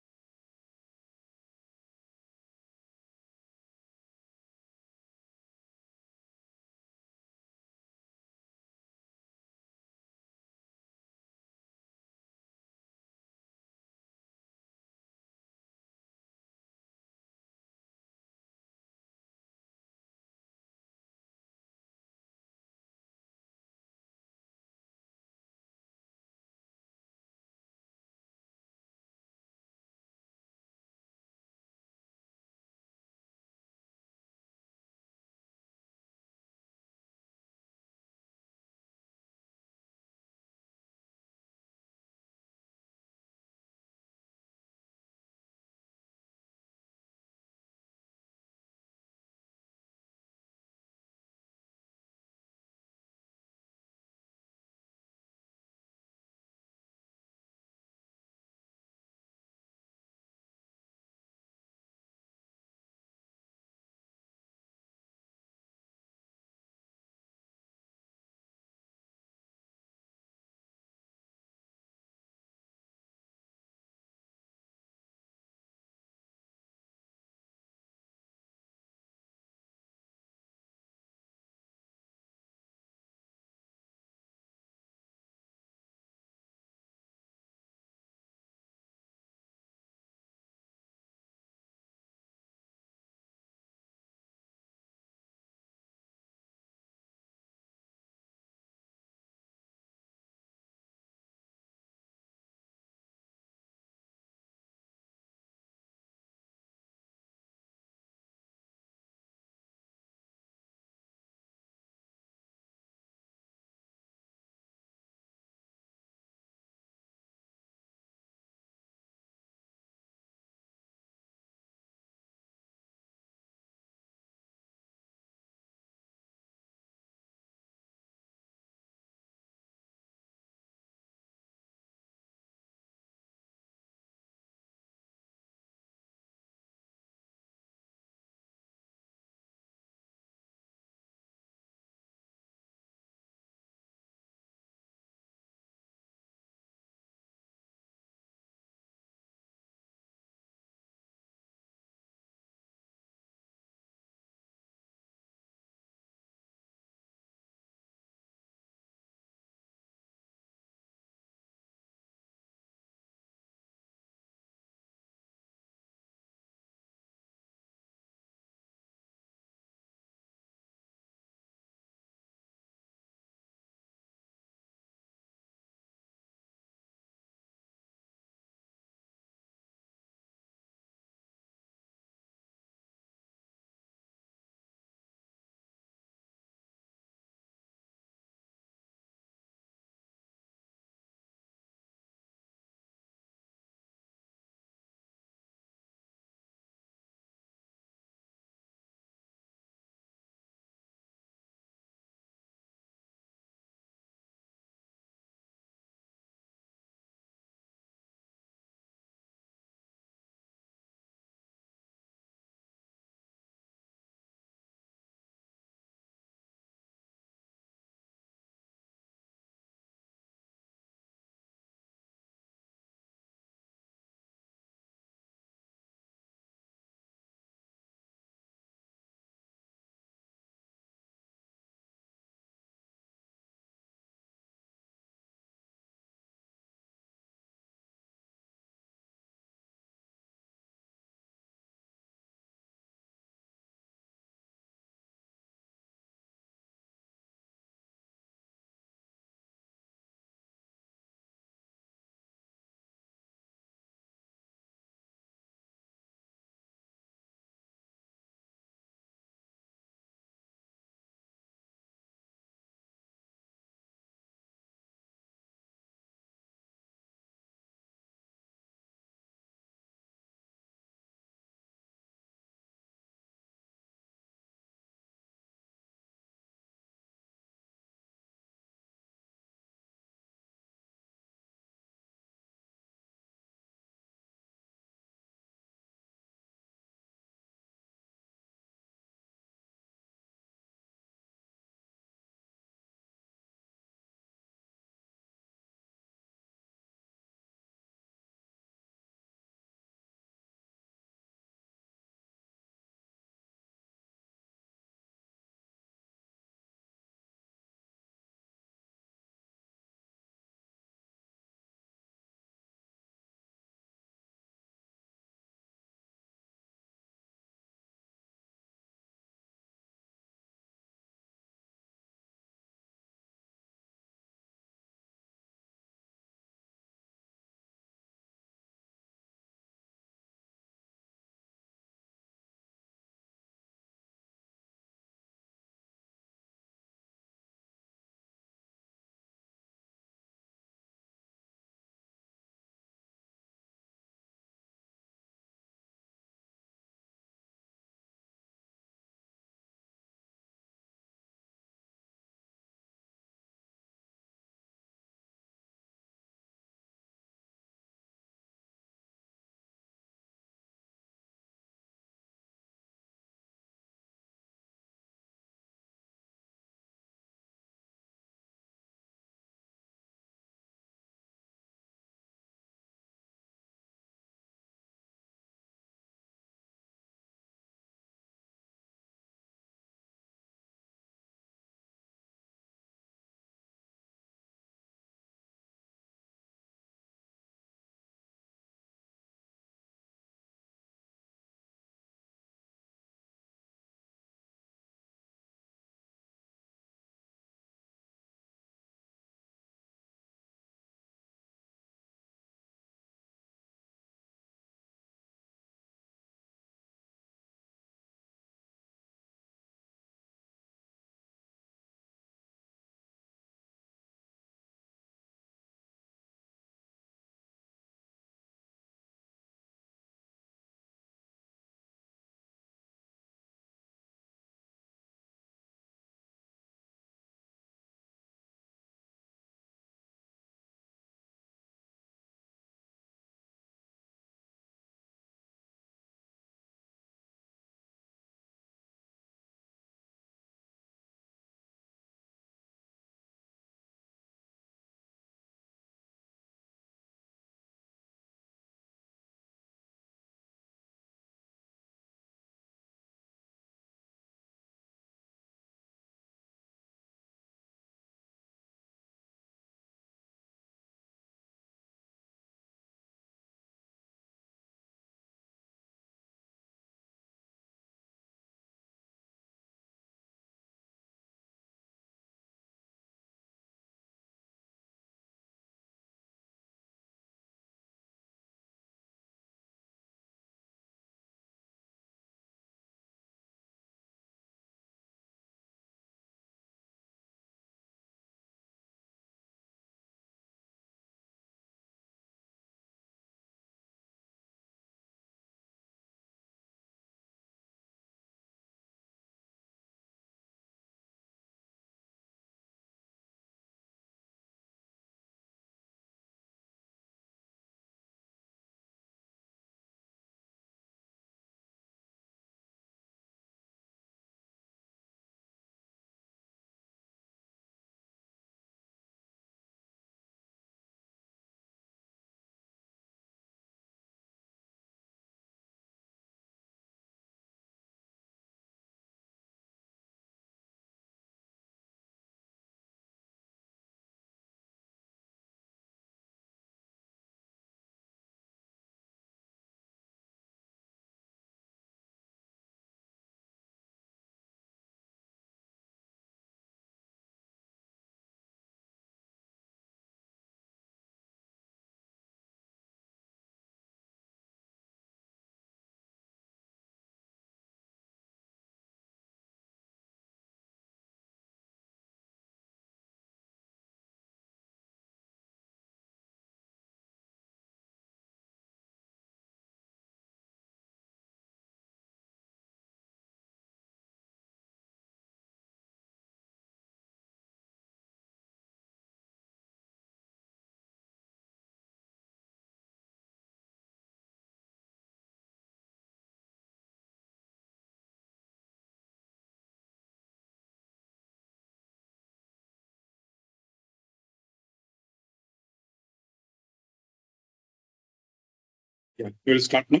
Yeah, we will start now.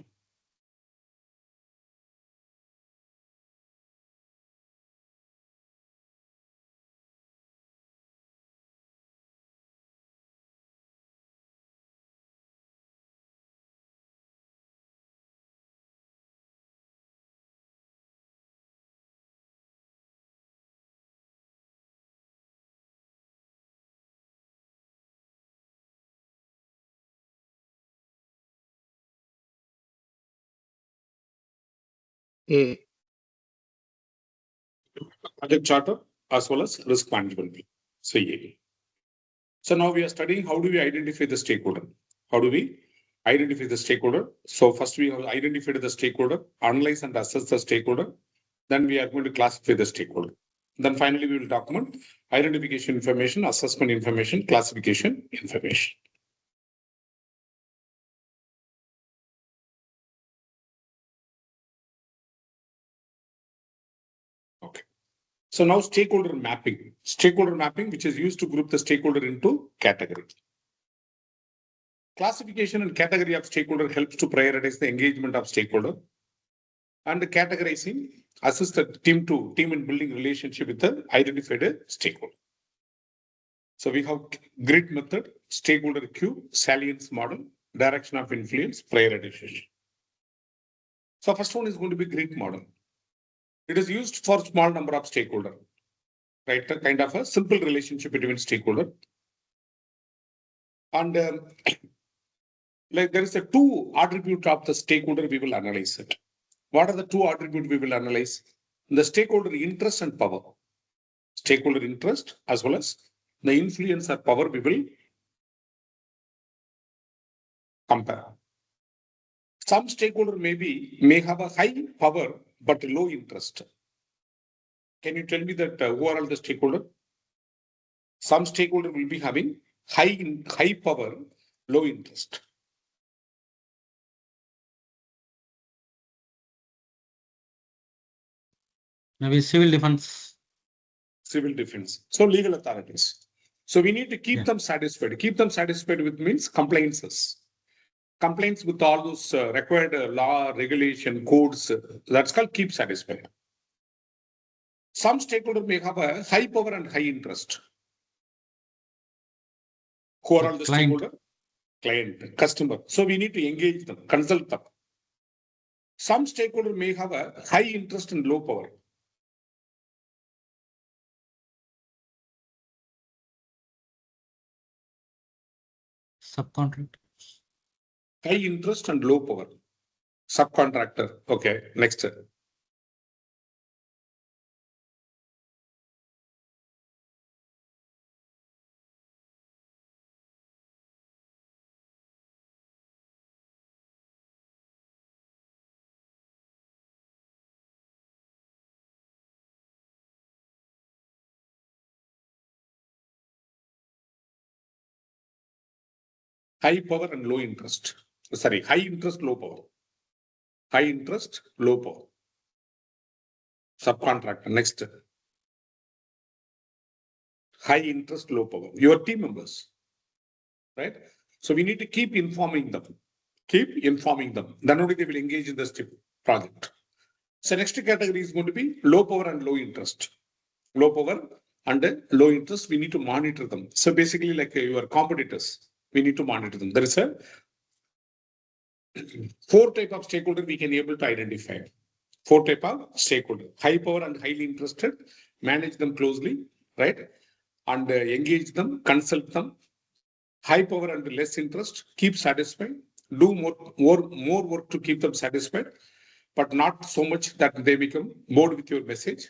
A. Project charter as well as risk management plan. CA. So now we are studying how do we identify the stakeholder? How do we identify the stakeholder? So first we have identified the stakeholder, analyze and assess the stakeholder. Then we are going to classify the stakeholder. Then finally we will document identification information, assessment information, classification information. Okay. So now stakeholder mapping. Stakeholder mapping, which is used to group the stakeholder into categories. Classification and category of stakeholder helps to prioritize the engagement of stakeholder. And categorizing assists the team in building relationship with the identified stakeholder. So we have grid method, stakeholder queue, salience model, direction of influence, prioritization. So first one is going to be grid model. It is used for small number of stakeholder, right? A kind of a simple relationship between stakeholder. And like there is a two attribute of the stakeholder, we will analyze it. What are the two attributes we will analyze? The stakeholder interest and power. Stakeholder interest as well as the influence or power we will compare. Some stakeholder may have a high power but low interest. Can you tell me that who are all the stakeholder? Some stakeholder will be having high power, low interest. Maybe civil defense. Civil defense. So legal authorities. So we need to keep Yeah. them satisfied. Keep them satisfied with means compliances. Compliance with all those required law, regulation, codes. That's called keep satisfied. Some stakeholder may have a high power and high interest. Who are all the Client. stakeholder? Client, customer. So we need to engage them, consult them. Some stakeholder may have a high interest and low power. Subcontract. High interest and low power. Subcontractor. Okay, next. High power and low interest. Sorry, high interest, low power. High interest, low power. Subcontractor. Next. High interest, low power. Your team members. Right? So we need to keep informing them. Keep informing them. Then only they will engage in this project. So next category is going to be low power and low interest. Low power and low interest, we need to monitor them. So basically like your competitors, we need to monitor them. There is a 4 type of stakeholder we can able to identify. 4 type of stakeholder. High power and highly interested, manage them closely, right? And engage them, consult them. High power and less interest, keep satisfied. Do more work to keep them satisfied, but not so much that they become bored with your message.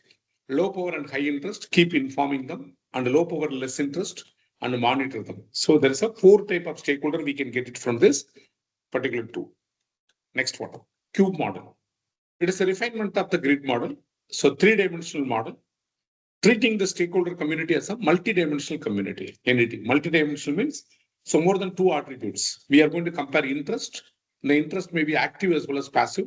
Low power and high interest, keep informing them, and low power, less interest, and monitor them. So there is a 4 type of stakeholder we can get it from this particular tool. Next one, cube model. It is a refinement of the grid model. So 3-dimensional model, treating the stakeholder community as a multi-dimensional community entity. Multi-dimensional means so more than 2 attributes. We are going to compare interest. The interest may be active as well as passive.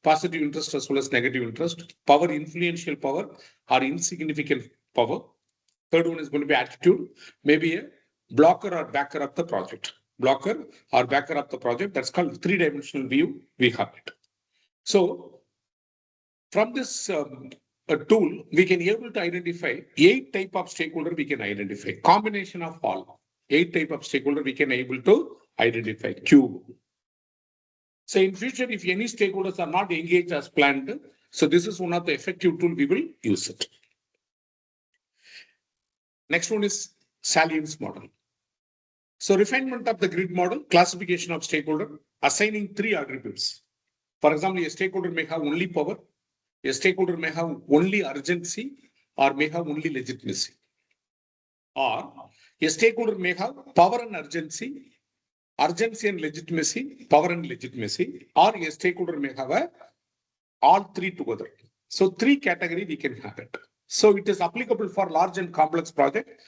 Positive interest as well as negative interest, power, influential power or insignificant power. Third one is going to be attitude, maybe a blocker or backer of the project. blocker or backer of the project. That's called three-dimensional view. We have it. So from this tool, we can able to identify 8 type of stakeholder we can identify. Combination of all 8 type of stakeholder we can able to identify. Cube. So in future, if any stakeholders are not engaged as planned, so this is one of the effective tool we will use it. Next one is salience model. So refinement of the grid model, classification of stakeholder, assigning 3 attributes. For example, a stakeholder may have only power, a stakeholder may have only urgency, or may have only legitimacy. Or a stakeholder may have power and urgency and legitimacy, power and legitimacy, or a stakeholder may have all 3 together. So 3 category we can have it. So it is applicable for large and complex project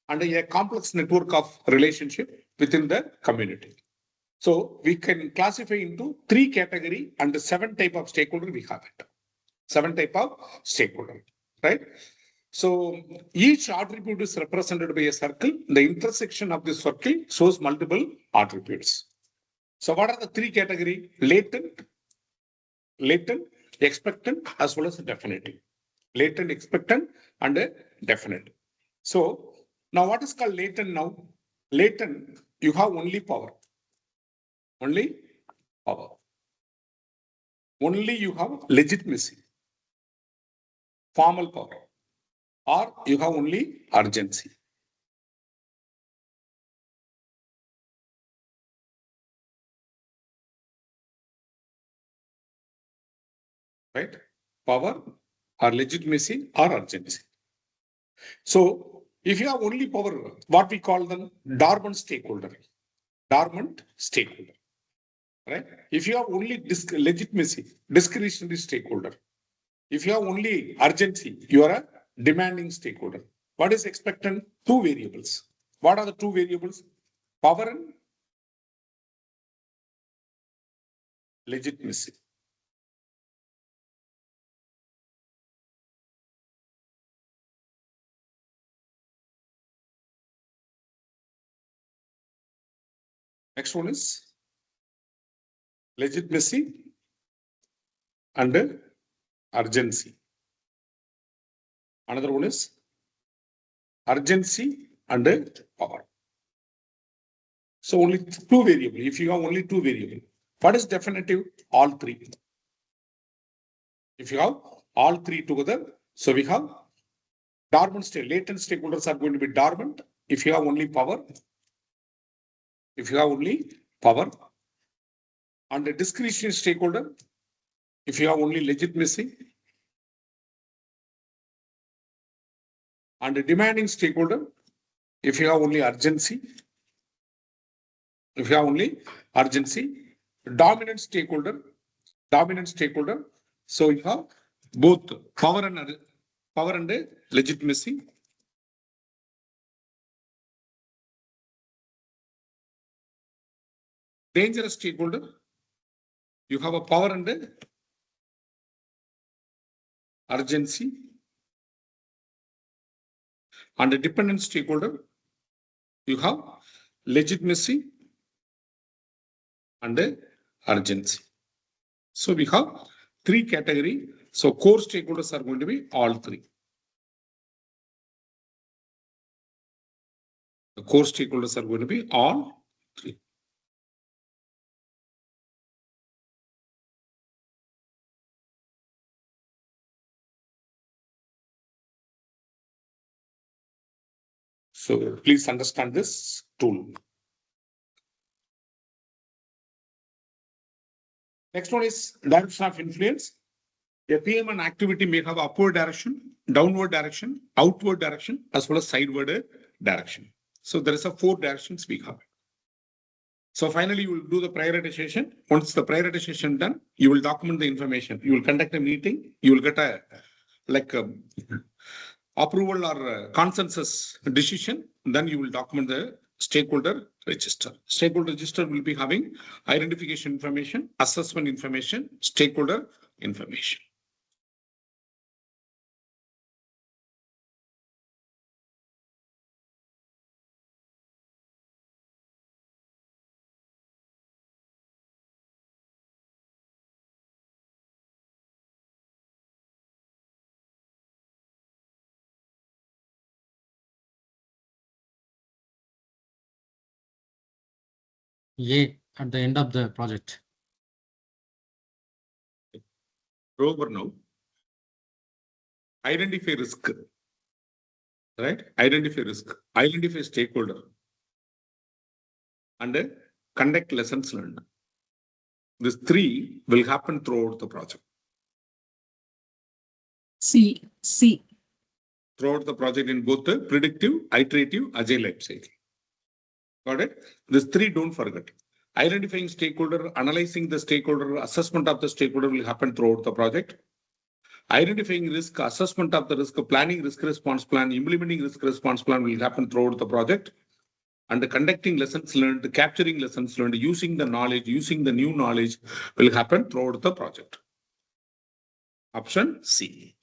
and a complex network of relationship within the community. So we can classify into 3 category and 7 type of stakeholder we have it. 7 type of stakeholder, right? So each attribute is represented by a circle. The intersection of this circle shows multiple attributes. So what are the 3 category? Latent, expectant, as well as definitive. Latent, expectant, and definite. So now what is called latent now? Latent, you have only power. Only power. Only you have legitimacy. Formal power. Or you have only urgency. Right? Power or legitimacy or urgency. So if you have only power, what we call them dormant stakeholder. Dormant stakeholder. Right? If you have only legitimacy, discretionary stakeholder. If you have only urgency, you are a demanding stakeholder. What is expectant? 2 variables. What are the 2 variables? Power and legitimacy. Next one is legitimacy and urgency. Another one is urgency and power. So only 2 variable. If you have only 2 variable, what is definitive? All 3. If you have all 3 together, so we have dormant state. Latent stakeholders are going to be dormant. If you have only power, and the discretionary stakeholder, if you have only legitimacy, and the demanding stakeholder, if you have only urgency, dominant stakeholder, so you have both power and legitimacy. Dangerous stakeholder, you have a power and urgency, and a dependent stakeholder, you have legitimacy and urgency. So we have 3 category. So core stakeholders are going to be all 3. The core stakeholders are going to be all 3. So please understand this tool. Next one is direction of influence. A PM and activity may have upward direction, downward direction, outward direction, as well as sideward direction. So there is a 4 directions we have. So finally, you will do the prioritization. Once the prioritization done, you will document the information. You will conduct a meeting. You will get a approval or consensus decision. Then you will document the stakeholder register. Stakeholder register will be having identification information, assessment information, stakeholder information. A at the end of the project. Go over now. Identify risk. Right? Identify risk. Identify stakeholder. And conduct lessons learned. These three will happen throughout the project. C. Throughout the project in both the predictive, iterative, agile life cycle. Got it? These three don't forget. Identifying stakeholder, analyzing the stakeholder, assessment of the stakeholder will happen throughout the project. Identifying risk, assessment of the risk, planning risk response plan, implementing risk response plan will happen throughout the project. And conducting lessons learned, capturing lessons learned, using the knowledge, using the new knowledge will happen throughout the project. Option C.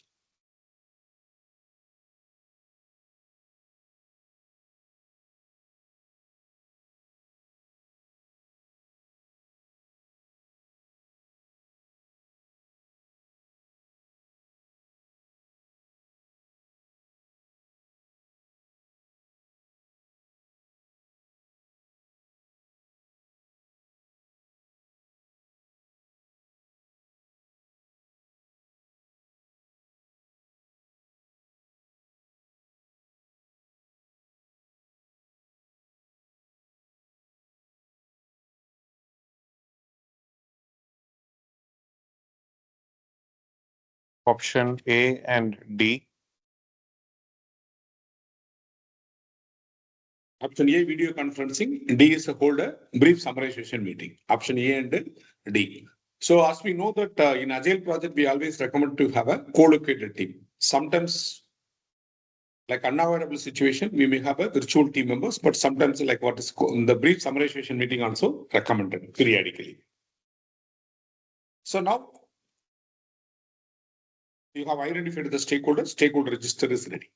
Option A and D. Option A, video conferencing. D is a hold a brief summarization meeting. Option A and D. So as we know that in Agile project, we always recommend to have a co-located team. Sometimes, like unavoidable situation, we may have a virtual team members, but sometimes like what is in the brief summarization meeting also recommended periodically. So now you have identified the stakeholder. Stakeholder register is ready.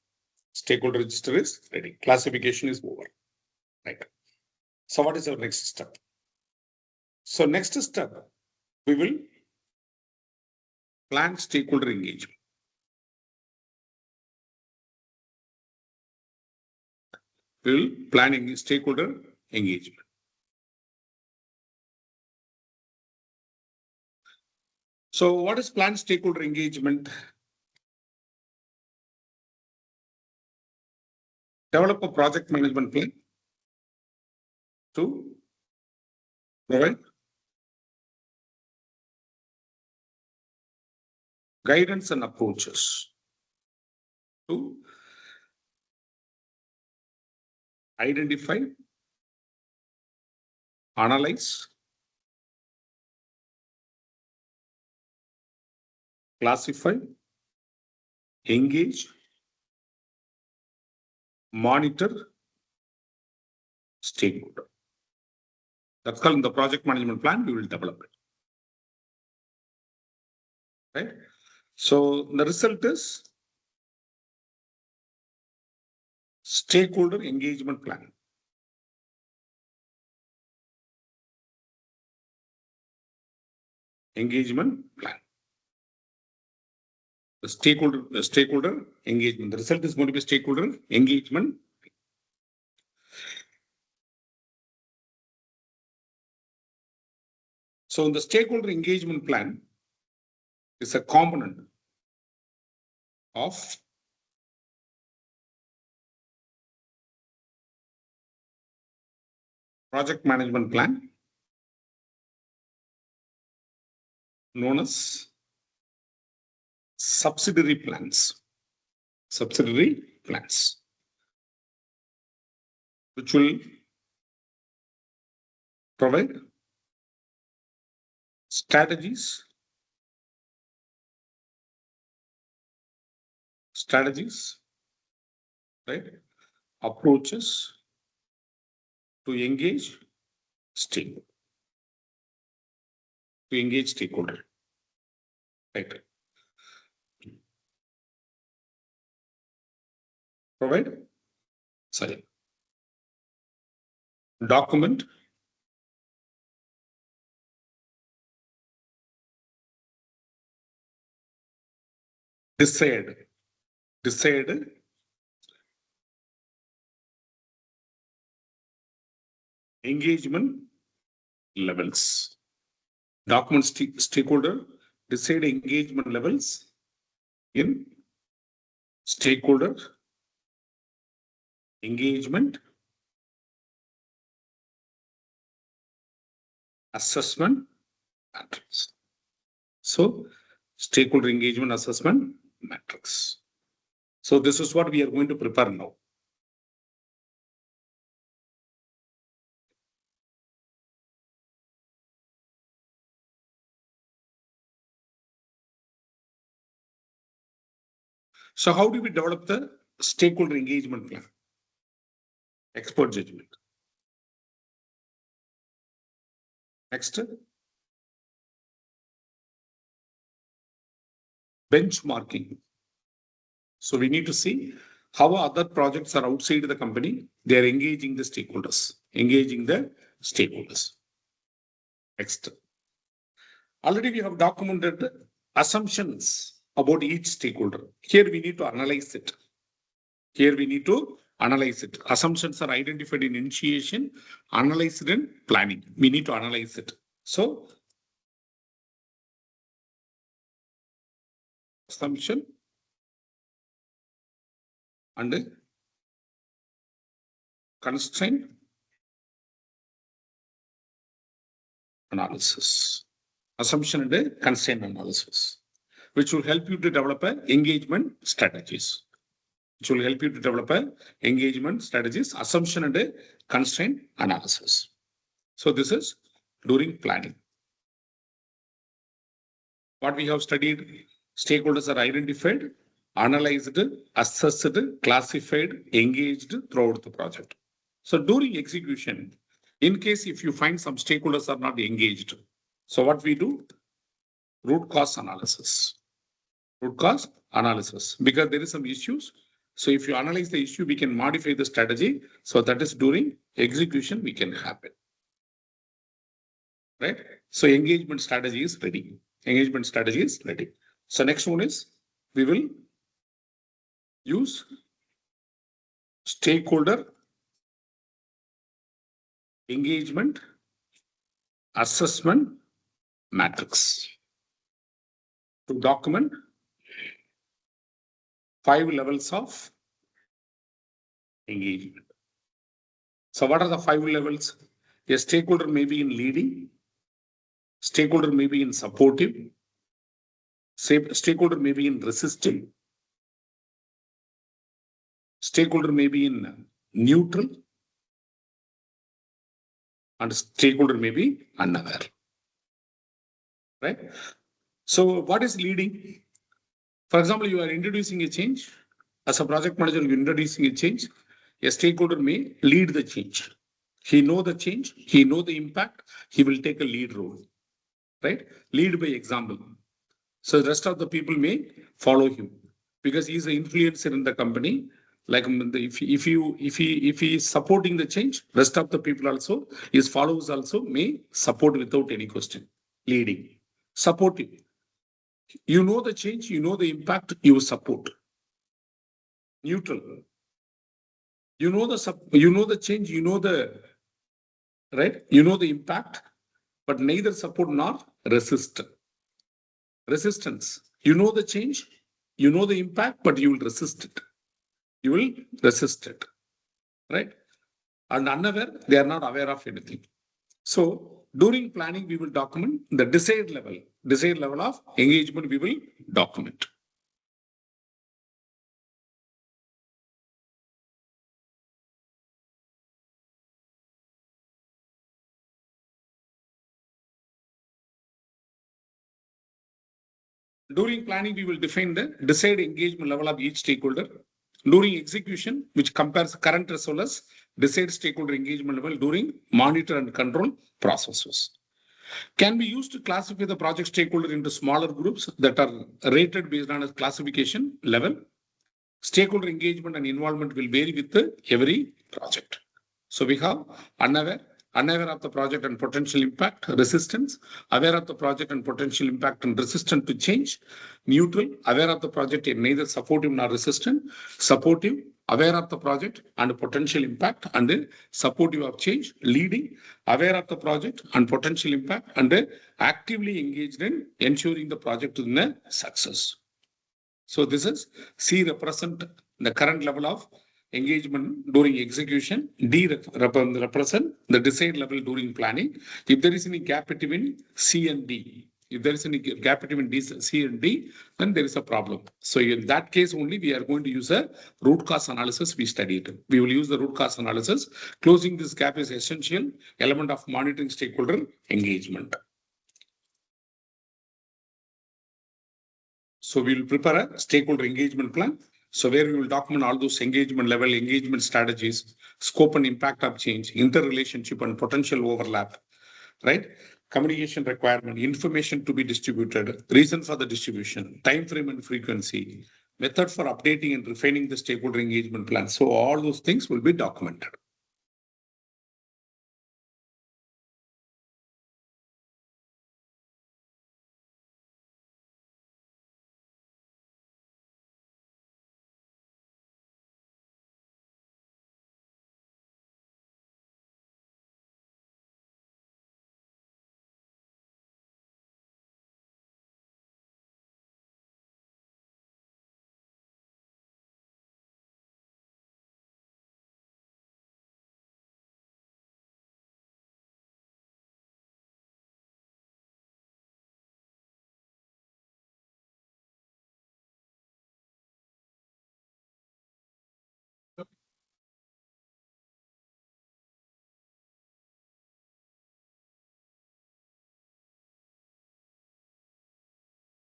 Stakeholder register is ready. Classification is over. Right. So what is our next step? So next step, we will plan stakeholder engagement. We will plan stakeholder engagement. So what is planned stakeholder engagement? Develop a project management plan to provide guidance and approaches to identify, analyze, classify, engage, monitor stakeholder. That's called in the project management plan, we will develop it. Right? So the result is stakeholder engagement plan. Engagement plan. The stakeholder engagement. The result is going to be stakeholder engagement. So the stakeholder engagement plan is a component of project management plan known as subsidiary plans. Subsidiary plans, which will provide strategies, right? Approaches to engage stakeholder. Right? Provide, document, decide, engagement levels. Document stakeholder decide engagement levels in stakeholder engagement assessment matrix. So stakeholder engagement assessment matrix. So this is what we are going to prepare now. So how do we develop the stakeholder engagement plan? Expert judgment. Next. Benchmarking. So we need to see how other projects are outside the company. They are engaging the stakeholders. Next. Already we have documented assumptions about each stakeholder. Here we need to analyze it. Assumptions are identified in initiation, analyzed in planning. We need to analyze it. So assumption and constraint analysis. Assumption and constraint analysis, which will help you to develop engagement strategies. Assumption and constraint analysis. So this is during planning. What we have studied, stakeholders are identified, analyzed, assessed, classified, engaged throughout the project. So during execution, in case if you find some stakeholders are not engaged, so what we do? Root cause analysis, because there is some issues. So if you analyze the issue, we can modify the strategy. So that is during execution, we can happen. Right? So engagement strategy is ready. So next one is, we will use stakeholder engagement assessment matrix to document 5 levels of engagement. So what are the 5 levels? A stakeholder may be in leading, stakeholder may be in supportive, stakeholder may be in resisting, stakeholder may be in neutral, and stakeholder may be unaware. Right? So what is leading? For example, you are introducing a change. As a project manager, you're introducing a change. A stakeholder may lead the change. He knows the change. He knows the impact. He will take a lead role. Right? Lead by example. So the rest of the people may follow him because he is an influencer in the company. Like if he is supporting the change, rest of the people also, his followers also may support without any question. Leading. Supportive. You know the change, you know the impact, you support. Neutral. You know the change, you know the impact, but neither support nor resist. Resistance. You know the change, you know the impact, but you will resist it. Right? And unaware, they are not aware of anything. So during planning, we will document the desired level of engagement we will document. During planning, we will define the desired engagement level of each stakeholder. During execution, which compares current as well as desired stakeholder engagement level during monitor and control processes. Can be used to classify the project stakeholder into smaller groups that are rated based on a classification level. Stakeholder engagement and involvement will vary with every project. So we have unaware of the project and potential impact, resistance, aware of the project and potential impact and resistant to change, neutral, aware of the project and neither supportive nor resistant, supportive, aware of the project and potential impact and supportive of change, leading, aware of the project and potential impact and actively engaged in ensuring the project is a success. So this is C represent the current level of engagement during execution. D represent the desired level during planning. If there is any gap between C and D, if there is any gap between C and D, then there is a problem. So in that case only, we are going to use a root cause analysis we studied. We will use the root cause analysis. Closing this gap is essential element of monitoring stakeholder engagement. So we will prepare a stakeholder engagement plan. So where we will document all those engagement level, engagement strategies, scope and impact of change, interrelationship and potential overlap, right? Communication requirement, information to be distributed, reason for the distribution, time frame and frequency, method for updating and refining the stakeholder engagement plan. So all those things will be documented.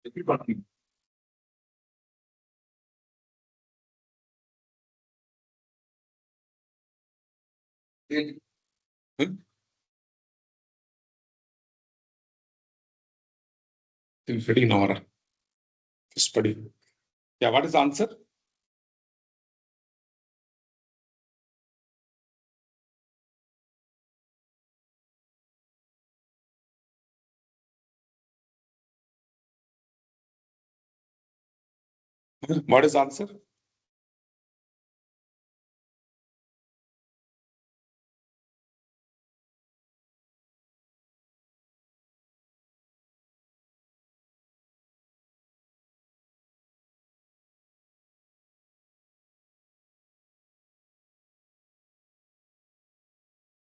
Everybody. In study now. Study. Yeah, what is the answer? What is the answer?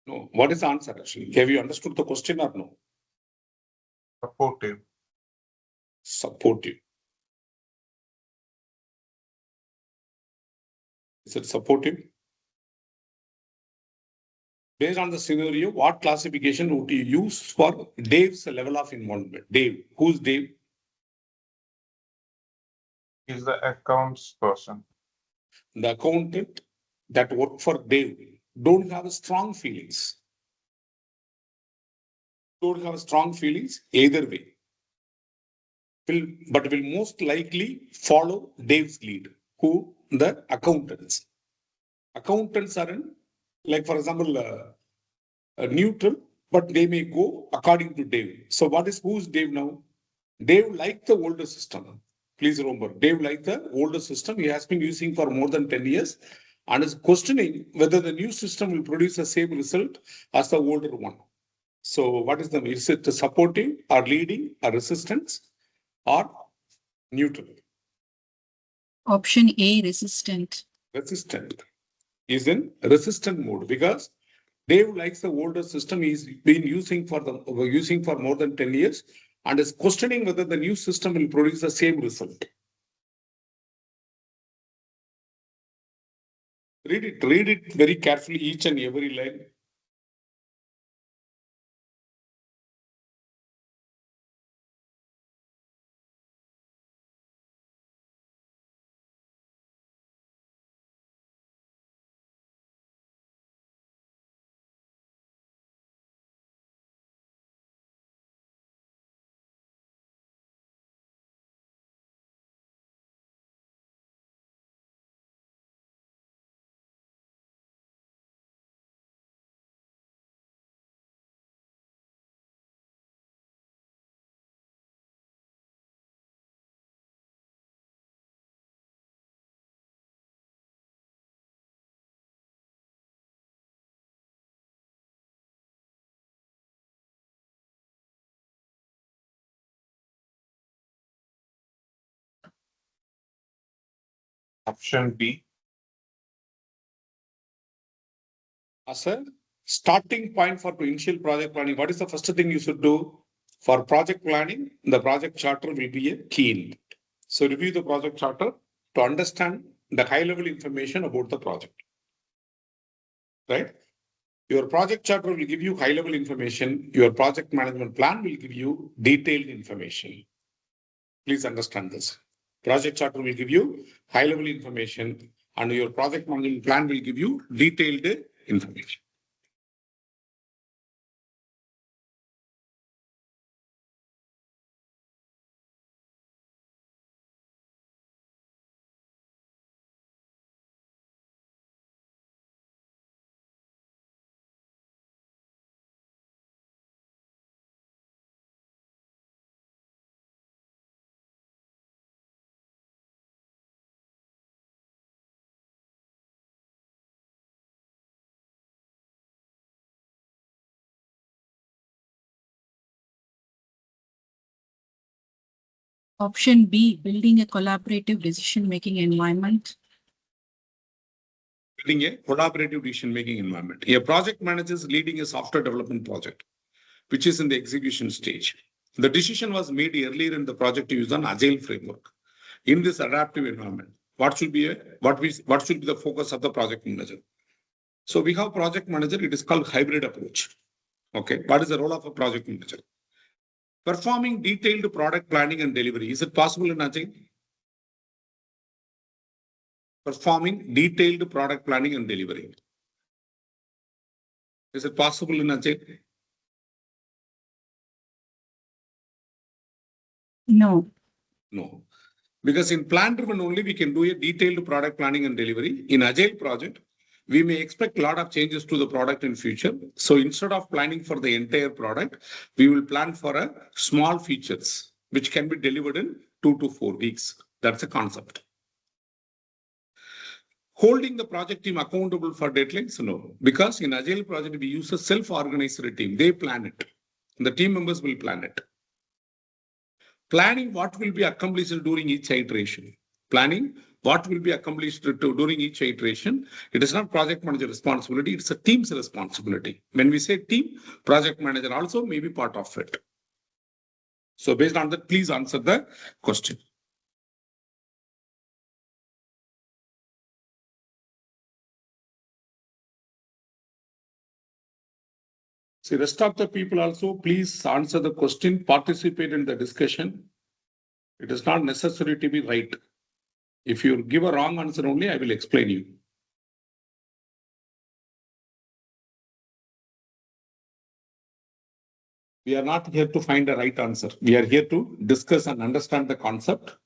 No. What is the answer actually? Have you understood the question or no? Supportive. Supportive. Is it supportive? Based on the scenario, what classification would you use for Dave's level of involvement? Dave, who's Dave? He's the accounts person. The accountant that work for Dave don't have strong feelings. Don't have strong feelings either way. But will most likely follow Dave's lead. Who? The accountants. Accountants are in, like for example, neutral, but they may go according to Dave. So who's Dave now? Dave liked the older system. Please remember, Dave liked the older system. He has been using for more than 10 years and is questioning whether the new system will produce the same result as the older one. So what is is it supporting or leading or resistance or neutral? Option A, resistant. Resistant is in resistant mode because Dave likes the older system he's been using for more than 10 years and is questioning whether the new system will produce the same result. Read it very carefully, each and every line. Option B. As a starting point for initial project planning, what is the first thing you should do? For project planning, the project charter will be a key input. So review the project charter to understand the high level information about the project. Right? Your project charter will give you high level information. Your project management plan will give you detailed information. Please understand this. Project charter will give you high level information and your project management plan will give you detailed information. Option B, building a collaborative decision-making environment. Building a collaborative decision-making environment. A project manager is leading a software development project, which is in the execution stage. The decision was made earlier in the project to use an agile framework. In this adaptive environment, what should be the focus of the project manager? So we have project manager, it is called hybrid approach. Okay, what is the role of a project manager? Performing detailed product planning and delivery. Is it possible in Agile? Performing detailed product planning and delivery. Is it possible in Agile? No. No. Because in plan-driven only, we can do a detailed product planning and delivery. In Agile project, we may expect a lot of changes to the product in future. So instead of planning for the entire product, we will plan for a small features, which can be delivered in 2 to 4 weeks. That's a concept. Holding the project team accountable for deadlines? No, because in Agile project, we use a self-organized team. They plan it. The team members will plan it. Planning what will be accomplished during each iteration. Planning what will be accomplished during each iteration. It is not project manager responsibility. It's a team's responsibility. When we say team, project manager also may be part of it. So based on that, please answer the question. See, rest of the people also, please answer the question, participate in the discussion. It is not necessary to be right. If you give a wrong answer only, I will explain you. We are not here to find a right answer. We are here to discuss and understand the concept.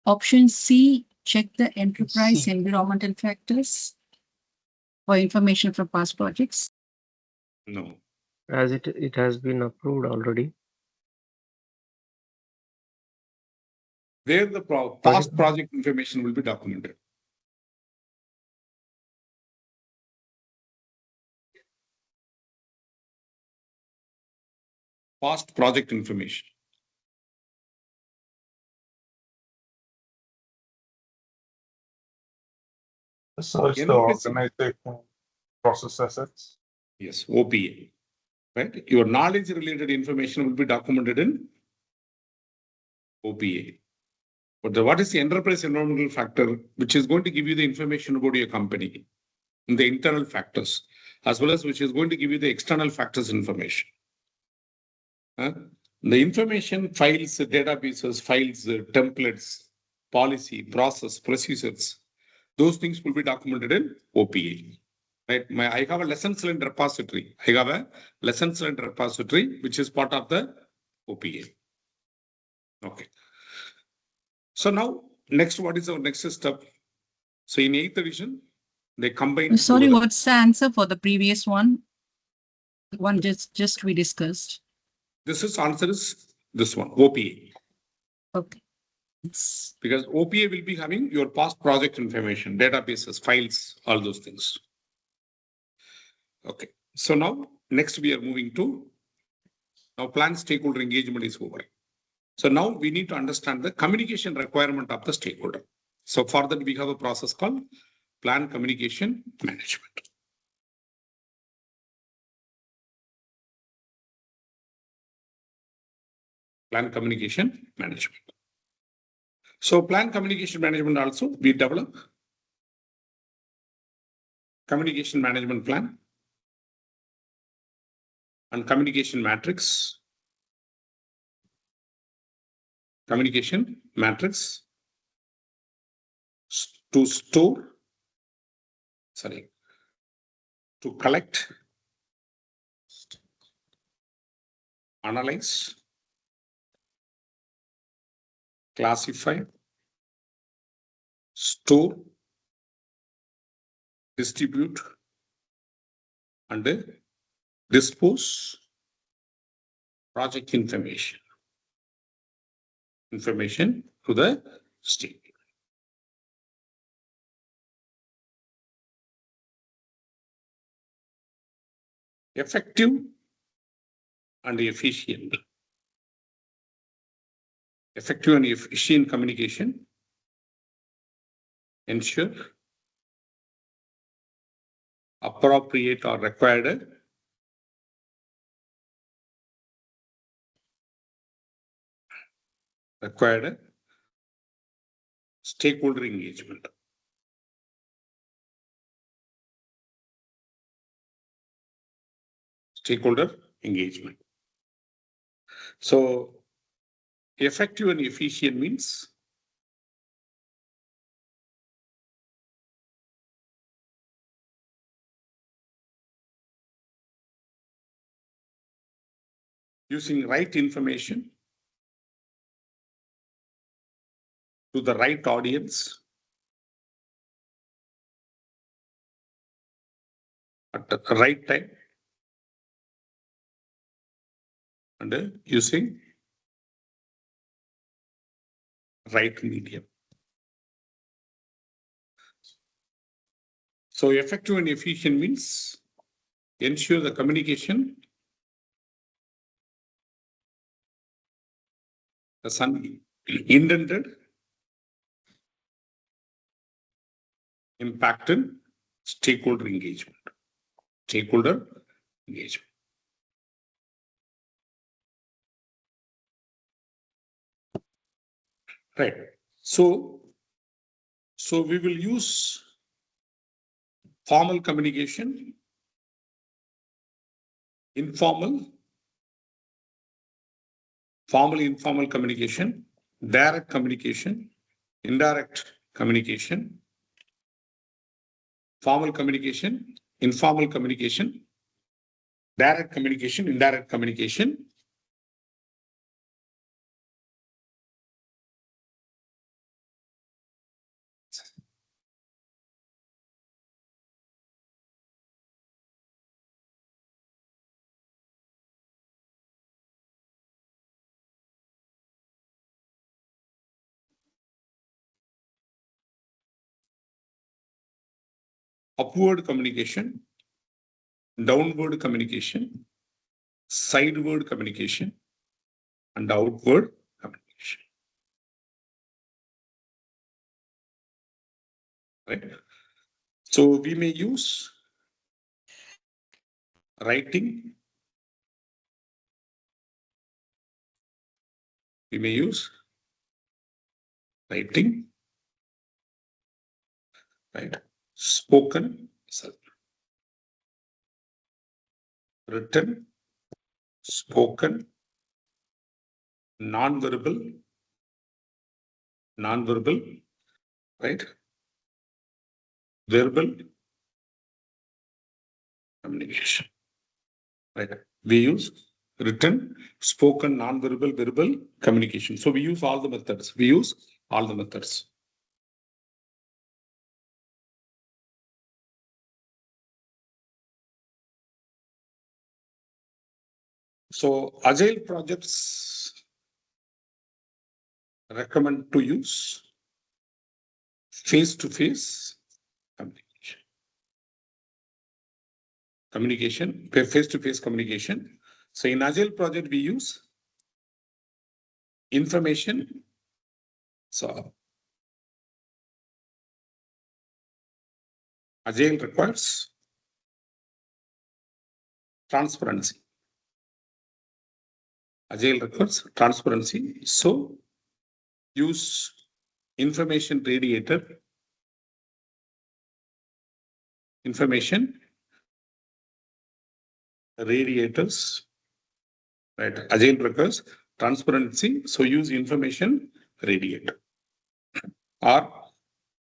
Option C, check the enterprise environmental factors for information from past projects. No. As it has been approved already. Where the past project information will be documented. Past project information. So it's the NPC. organization process assets. Yes, OPA. Right? Your knowledge related information will be documented in OPA. But what is the enterprise environmental factor, which is going to give you the information about your company, the internal factors, as well as which is going to give you the external factors information. The information files, databases, files, templates, policy, process, procedures, those things will be documented in OPA. Right? I have a lessons learned repository. I have a lessons learned repository, which is part of the OPA. Okay. So now, next, what is our next step? So in 8th edition, they combine. Sorry, together. what's the answer for the previous one? The one just we discussed. This is answer is this one, OPA. Okay. It's Because OPA will be having your past project information, databases, files, all those things. Okay. So now, next we are moving to, now plan stakeholder engagement is over. So now we need to understand the communication requirement of the stakeholder. So for that, we have a process called plan communication management. Plan communication management. So plan communication management also, we develop communication management plan and communication matrix. Communication matrix to store, to collect, analyze, classify, store, distribute, and dispose project information to the state. Effective and efficient. Effective and efficient communication ensure appropriate or required stakeholder engagement. Stakeholder engagement. So effective and efficient means using right information to the right audience at the right time and using right medium. So effective and efficient means ensure the communication as intended, impacted stakeholder engagement. Stakeholder engagement. Right. So we will use formal communication, informal, informal communication, direct communication, indirect communication, formal communication, informal communication, direct communication, indirect communication. Upward communication, downward communication, sideward communication, and outward communication. Right? So we may use writing. We may use writing, right? Spoken, sorry. Written, spoken, non-verbal, right? Verbal communication, right? We use written, spoken, non-verbal, verbal communication. So we use all the methods. So agile projects recommend to use face-to-face communication, face-to-face communication. So in agile project, we use information. So agile requires transparency. Agile requires transparency. So use information radiators, right? Agile requires transparency. So use information radiator. Or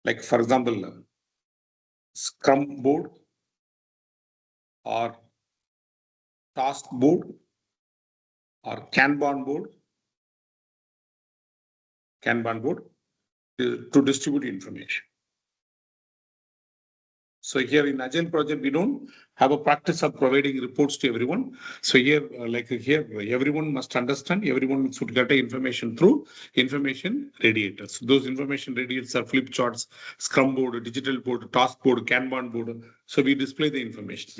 like, for example, Scrum board or task board or Kanban board to distribute information. So here in Agile project, we don't have a practice of providing reports to everyone. So here, everyone must understand, everyone should get information through information radiators. Those information radiators are flip charts, Scrum board, digital board, task board, Kanban board. So we display the information.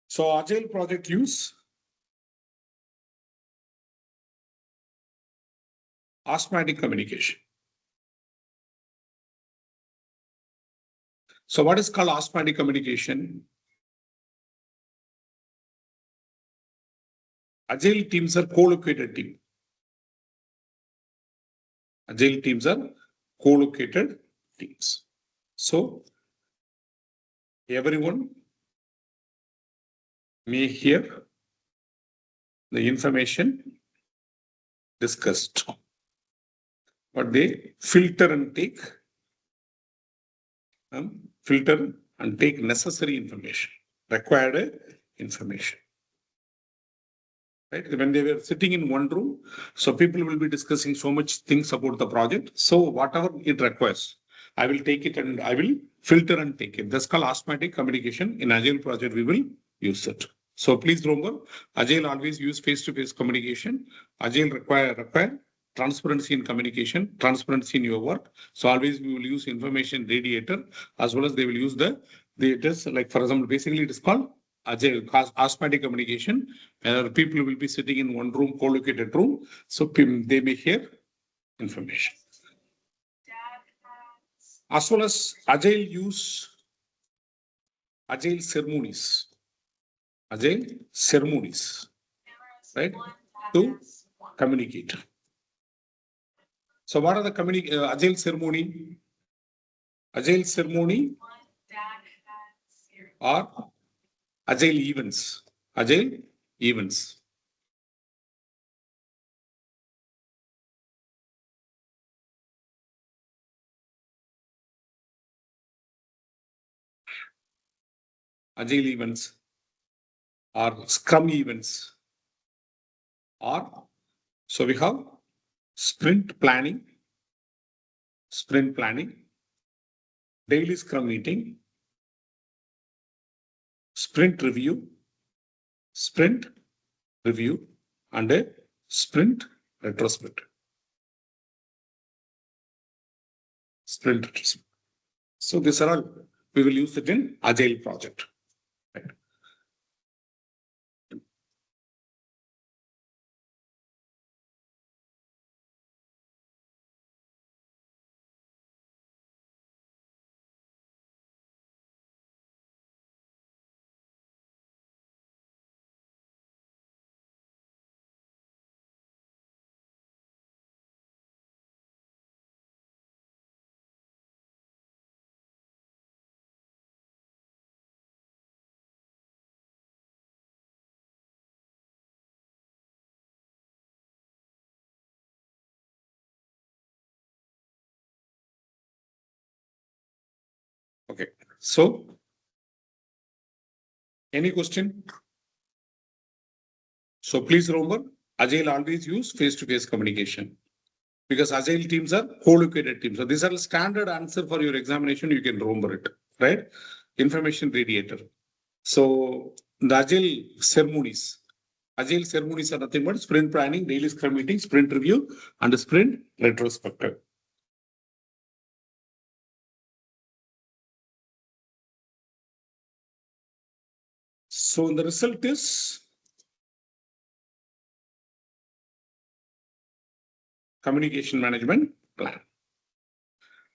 So Agile project use asthmatic communication. So what is called asthmatic communication? Agile teams are co-located teams. So everyone may hear the information discussed, but they filter and take necessary information, required information. Right? When they were sitting in one room, so people will be discussing so much things about the project. So whatever it requires, I will take it and I will filter and take it. That's called asthmatic communication. In Agile project, we will use it. So please remember, Agile always use face-to-face communication. Agile require transparency in communication, transparency in your work. So always we will use information radiator as well as they will use it is like, for example, basically it is called Agile asthmatic communication. People will be sitting in one room, co-located room. So they may hear information. As well as Agile use Agile ceremonies, right, to communicate. So what are the Agile ceremony? Agile ceremony or Agile events. Agile events. Agile events or Scrum events. Or so we have sprint planning, daily Scrum meeting, sprint review, and a sprint retrospect. So these are all we will use it in Agile project. Right. Okay, so any question? So please remember, Agile always use face-to-face communication because Agile teams are co-located teams. So these are standard answer for your examination. You can remember it, right? Information radiator. So the Agile ceremonies are nothing but sprint planning, daily scrum meeting, sprint review, and sprint retrospective. So the result is communication management plan.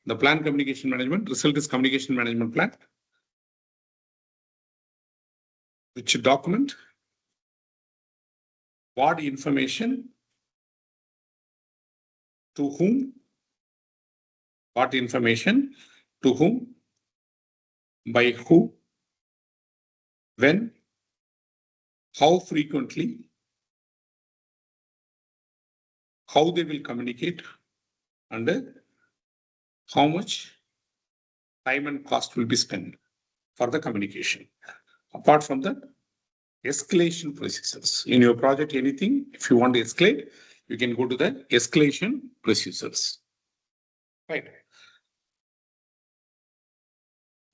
The plan communication management result is communication management plan, which document what information to whom, what information to whom, by who, when, how frequently, how they will communicate, and how much time and cost will be spent for the communication. Apart from that, escalation procedures. In your project, anything, if you want to escalate, you can go to the escalation procedures. Right.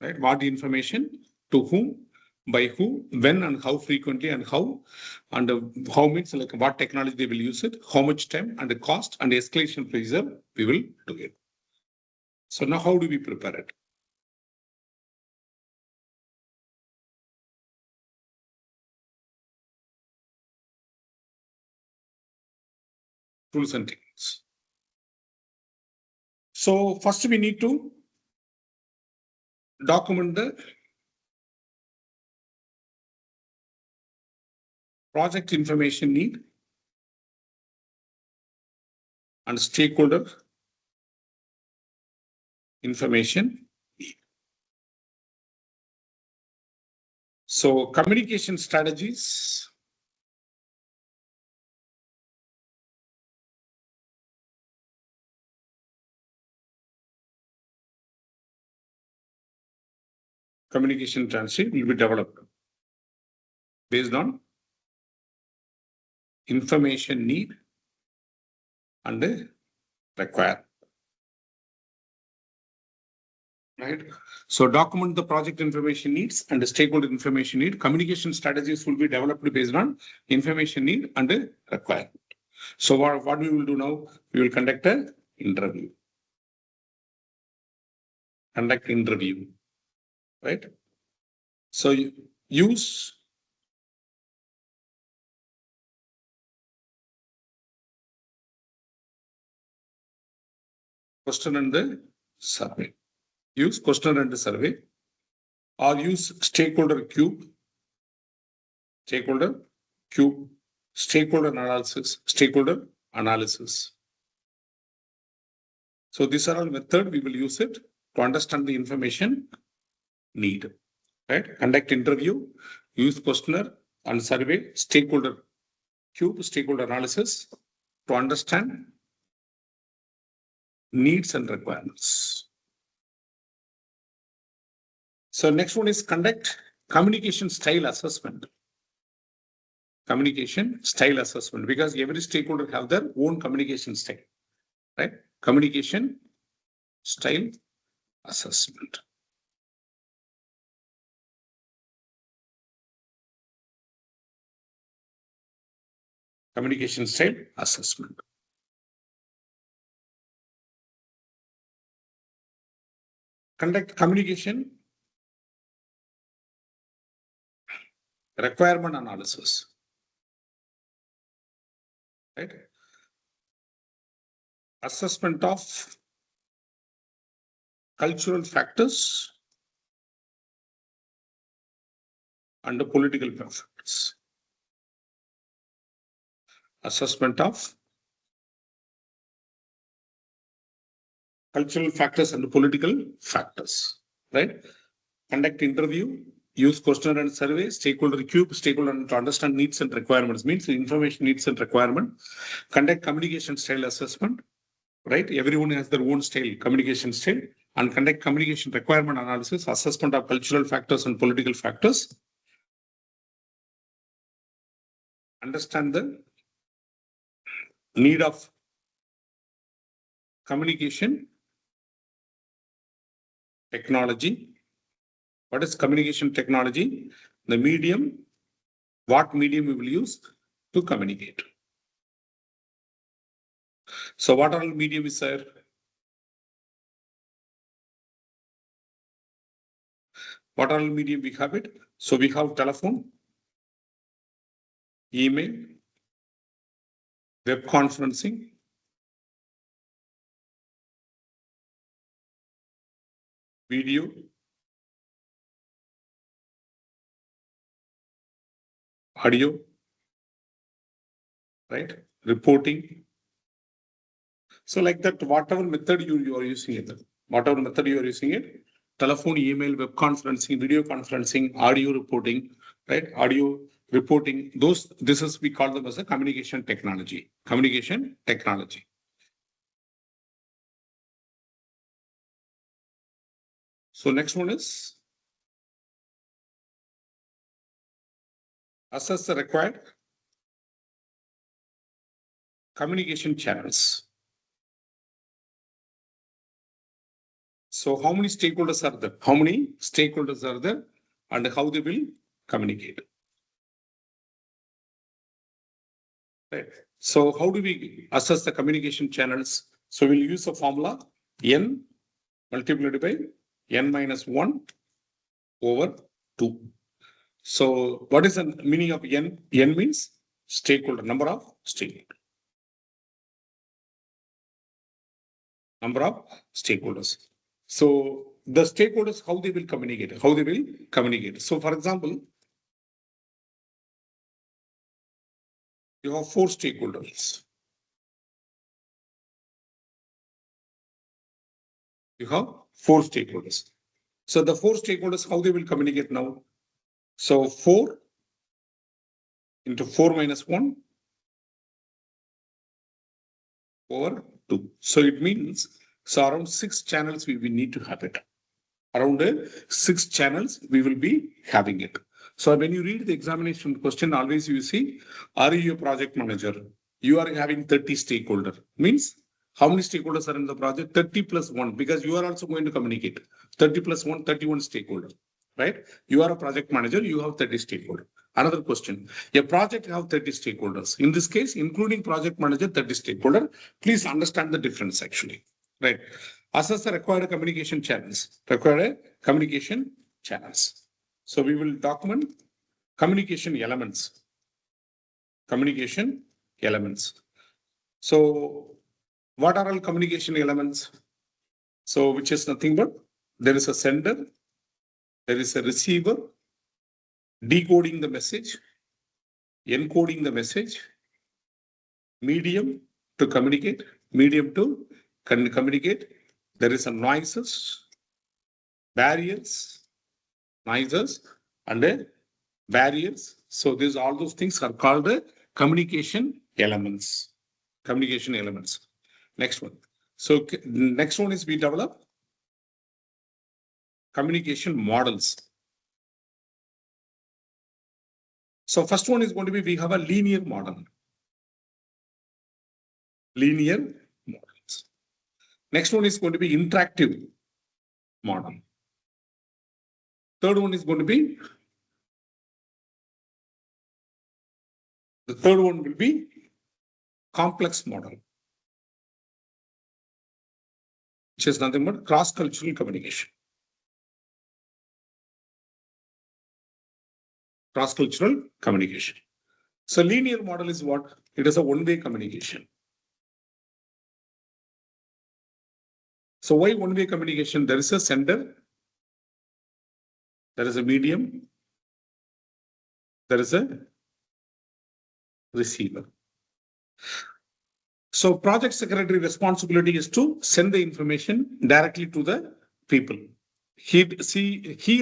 Right. What information to whom, by who, when, and how frequently, and how means like what technology they will use it, how much time, and the cost, and the escalation procedure we will do it. So now how do we prepare it? Tools and techniques. So first we need to document the project information need and stakeholder information need. So communication strategies. Communication strategy will be developed based on information need and require. Right. So document the project information needs and the stakeholder information need. Communication strategies will be developed based on information need and requirement. So what we will do now, we will conduct an interview. Conduct interview, right? So you use question and the survey. Use question and the survey, or use stakeholder cube, stakeholder analysis. So these are all method we will use it to understand the information need, right? Conduct interview, use questionnaire and survey, stakeholder cube, stakeholder analysis to understand needs and requirements. So next one is conduct communication style assessment. Communication style assessment, because every stakeholder have their own communication style, right? Communication style assessment. Communication style assessment. Conduct communication requirement analysis, right? Assessment of cultural factors and the political factors. Assessment of cultural factors and political factors, right? Conduct interview, use questionnaire and survey, stakeholder cube, stakeholder to understand needs and requirements, means information needs and requirement. Conduct communication style assessment, right? Everyone has their own style, communication style, and conduct communication requirement analysis, assessment of cultural factors and political factors. Understand the need of communication technology. What is communication technology? The medium, what medium we will use to communicate. So what all medium is there? What all medium we have it? So we have telephone, email, web conferencing, video, audio, right? Reporting. So like that, whatever method you are using it, telephone, email, web conferencing, video conferencing, audio reporting, right? Audio reporting, we call them as a communication technology. Communication technology. So next one is assess the required communication channels. So how many stakeholders are there? How many stakeholders are there and how they will communicate? Right. So how do we assess the communication channels? So we'll use the formula N multiplied by N minus 1 over 2. So what is the meaning of N? N means stakeholder, number of stakeholders. Number of stakeholders. So the stakeholders, how they will communicate, So for example, you have 4 stakeholders. So the 4 stakeholders, how they will communicate now? So 4 into 4 minus 1 over 2. So it means, so around 6 channels we will need to have it. Around 6 channels we will be having it. So when you read the examination question, always you see, are you a project manager? You are having 30 stakeholders. Means how many stakeholders are in the project? 30 plus 1, because you are also going to communicate. 30 plus 1, 31 stakeholders, right? You are a project manager, you have 30 stakeholders. Another question, a project have 30 stakeholders. In this case, including project manager, 30 stakeholders. Please understand the difference actually, right? Assess the required communication channels. So we will document communication elements. So what are all communication elements? So which is nothing but there is a sender, there is a receiver, decoding the message, encoding the message, medium to communicate. There is a noises, and barriers. So all those things are called the communication elements. Next one. So next one is we develop communication models. So first one is going to be, we have a linear model. Next one is going to be interactive model. Third one will be complex model, which is nothing but cross-cultural communication. So linear model is what? It is a one-way communication. So why one-way communication? There is a sender, there is a medium, there is a receiver. So project secretary responsibility is to send the information directly to the people. He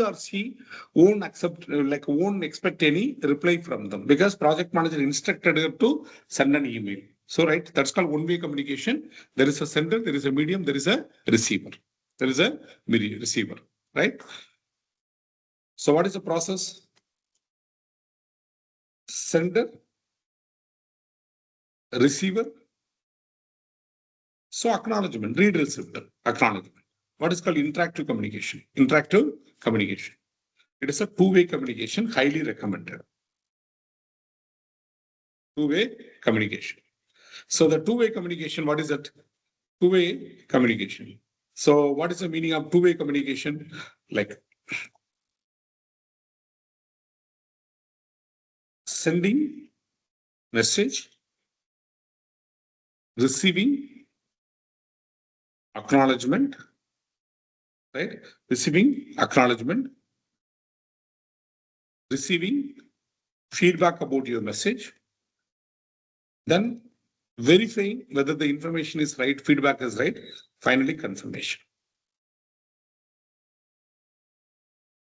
or she won't expect any reply from them, because project manager instructed her to send an email. So, right, that's called one-way communication. There is a sender, there is a medium, there is a receiver. There is a receiver, right? So what is the process? Sender, receiver. So acknowledgement, read receipt, acknowledgement. What is called interactive communication? Interactive communication. It is a two-way communication, highly recommended. Two-way communication. So the two-way communication, what is that? Two-way communication. So what is the meaning of two-way communication? Like sending message, receiving acknowledgement, right? Receiving acknowledgement, receiving feedback about your message, then verifying whether the information is right, feedback is right, finally confirmation.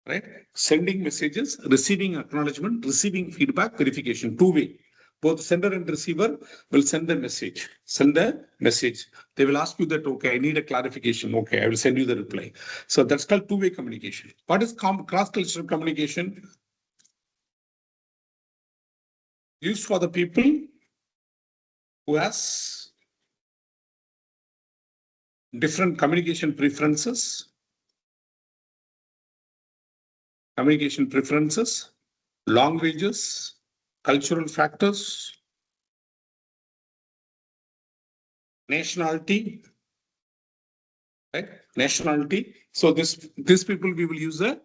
Right? Sending messages, receiving acknowledgement, receiving feedback, verification, two-way. Both sender and receiver will send the message. Send the message. They will ask you that, okay, I need a clarification. Okay, I will send you the reply. So that's called two-way communication. What is cross-cultural communication? Used for the people who has different communication preferences, languages, cultural factors, nationality, right? Nationality. So these people we will use the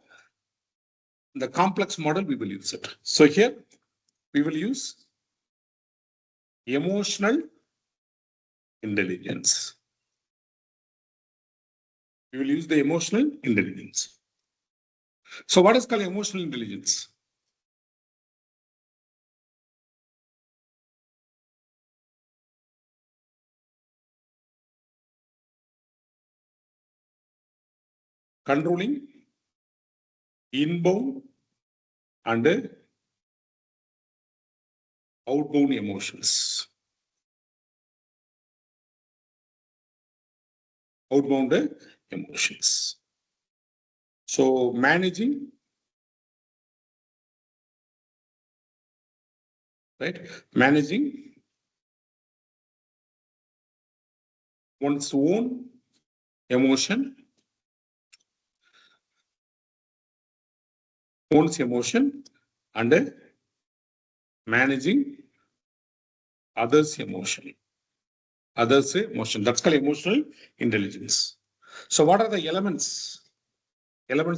complex model, we will use it. So here we will use emotional intelligence. We will use the emotional intelligence. So what is called emotional intelligence? Controlling inbound and outbound emotions. Outbound emotions. So managing, right? Managing one's own emotion, and managing others' emotion. That's called emotional intelligence. So what are the elements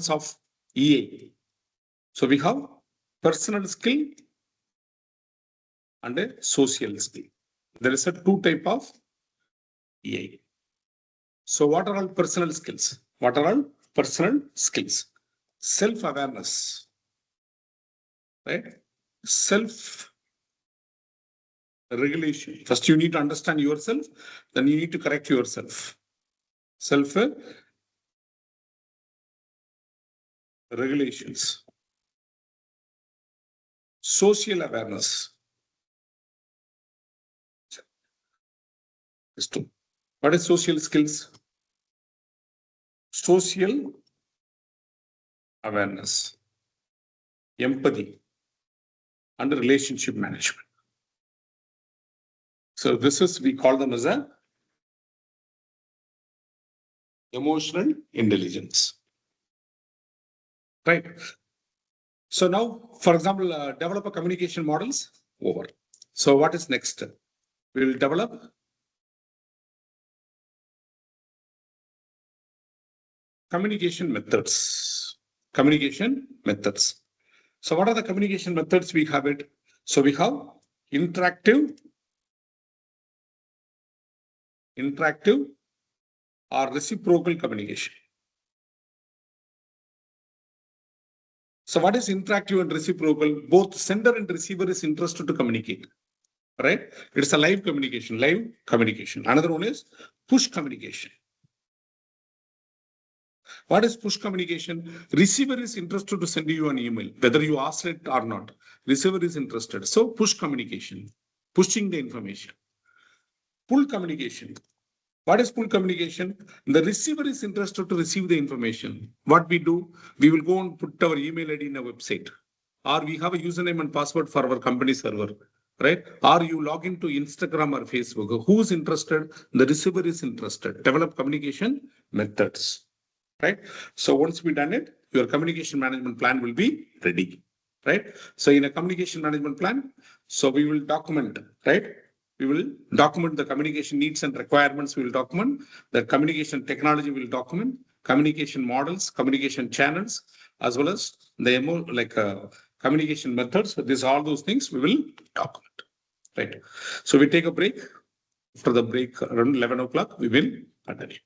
of EA? So we have personal skill and a social skill. There is a two type of EA. So what are all personal skills? Self-awareness, right? Self-regulation. First, you need to understand yourself, then you need to correct yourself. Self-regulations. Social awareness. What is social skills? Social awareness, empathy, and relationship management. So we call them as a emotional intelligence. Right. So now, for example, develop a communication models over. So what is next? We will develop communication methods. So what are the communication methods we have it? So we have interactive or reciprocal communication. So what is interactive and reciprocal? Both sender and receiver is interested to communicate, right? It's a live communication. Another one is push communication. What is push communication? Receiver is interested to send you an email, whether you ask it or not. Receiver is interested. So push communication, pushing the information. Pull communication. What is pull communication? The receiver is interested to receive the information. What we do, we will go and put our email ID in a website, or we have a username and password for our company server, right? Or you log into Instagram or Facebook. Who's interested? The receiver is interested. Develop communication methods, right? So once we done it, your communication management plan will be ready, right? So in a communication management plan, so we will document, right? We will document the communication needs and requirements. We will document the communication technology. We will document communication models, communication channels, as well as the communication methods. So these all those things we will document, right? So we take a break. After the break, around 11 o'clock, we will continue.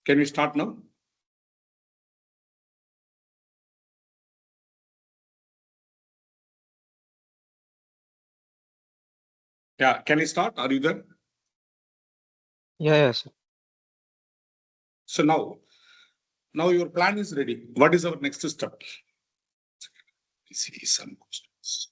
Can we start now? Yeah, can I start? Are you there? Yeah, sir. So now your plan is ready. What is our next step? See some questions.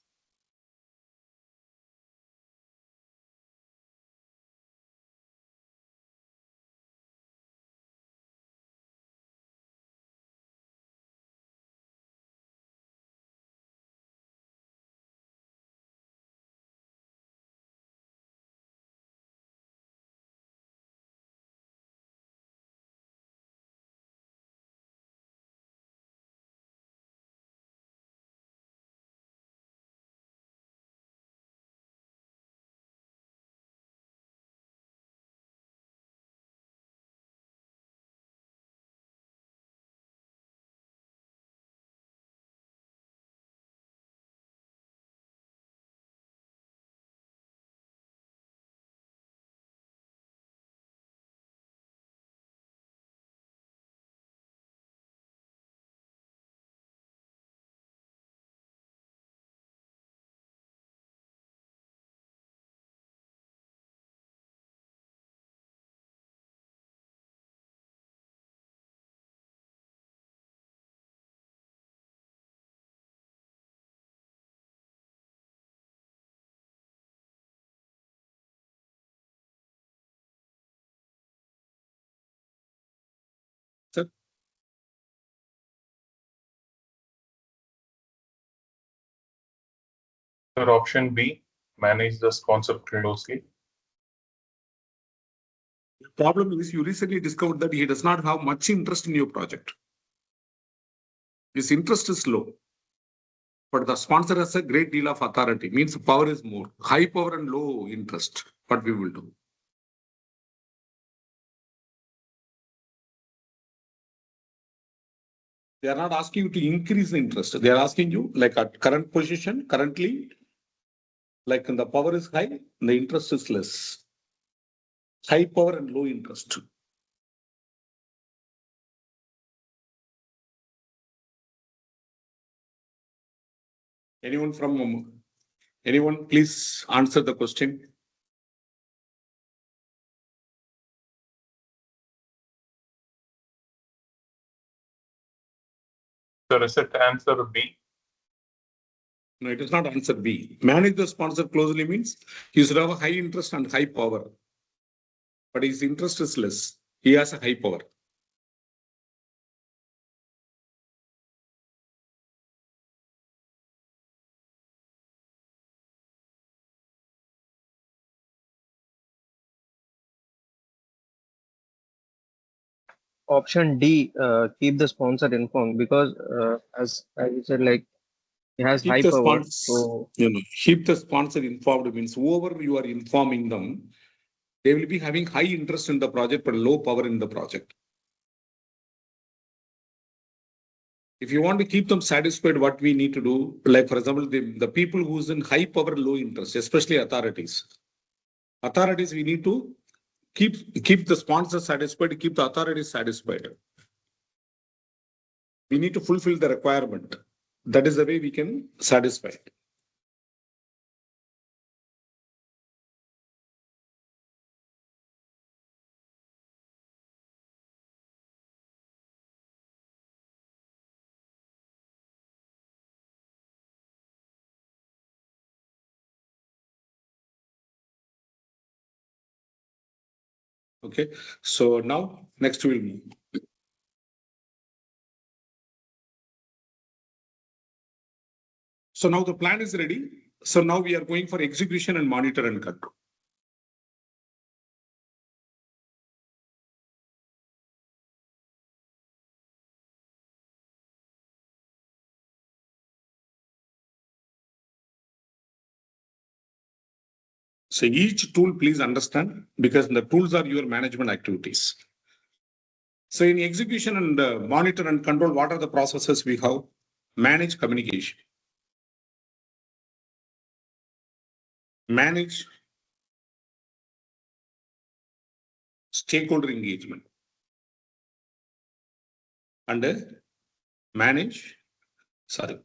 Sir, Sir, option B, manage the sponsor closely. the problem is you recently discovered that he does not have much interest in your project. His interest is low. But the sponsor has a great deal of authority, means power is more. High power and low interest. What we will do? They are not asking you to increase the interest. They are asking you, like at current position, currently, like when the power is high, the interest is less. High power and low interest. Anyone please answer the question? Sir, is it answer B? No, it is not answer B. Manage the sponsor closely means he should have a high interest and high power. But his interest is less. He has a high power. Option D, keep the sponsor informed because as you said, like he has Keep high the power. sponsor, So keep the sponsor informed means whoever you are informing them, they will be having high interest in the project but low power in the project. If you want to keep them satisfied, what we need to do, like for example, the people who's in high power, low interest, especially authorities. Authorities, we need to keep the sponsor satisfied, keep the authorities satisfied. We need to fulfill the requirement. That is the way we can satisfy. Okay, so now next we'll move. So now the plan is ready. So now we are going for execution and monitor and control. So each tool, please understand, because the tools are your management activities. So in execution and monitor and control, what are the processes we have? Manage communication. Manage stakeholder engagement. and manage, sorry.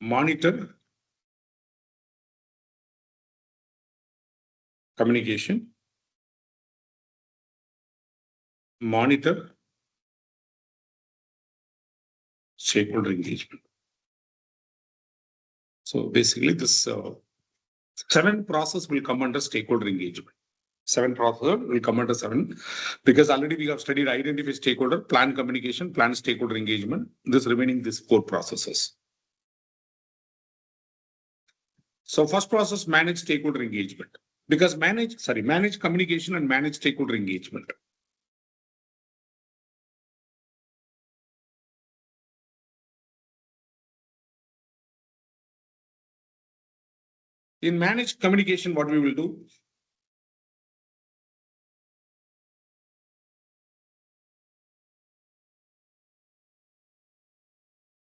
Monitor communication, monitor stakeholder engagement. So basically this 7 process will come under stakeholder engagement. 7 process will come under 7 because already we have studied identify stakeholder, plan communication, plan stakeholder engagement. This remaining these 4 processes. So first process, manage stakeholder engagement, because manage communication and manage stakeholder engagement. In managed communication, what we will do?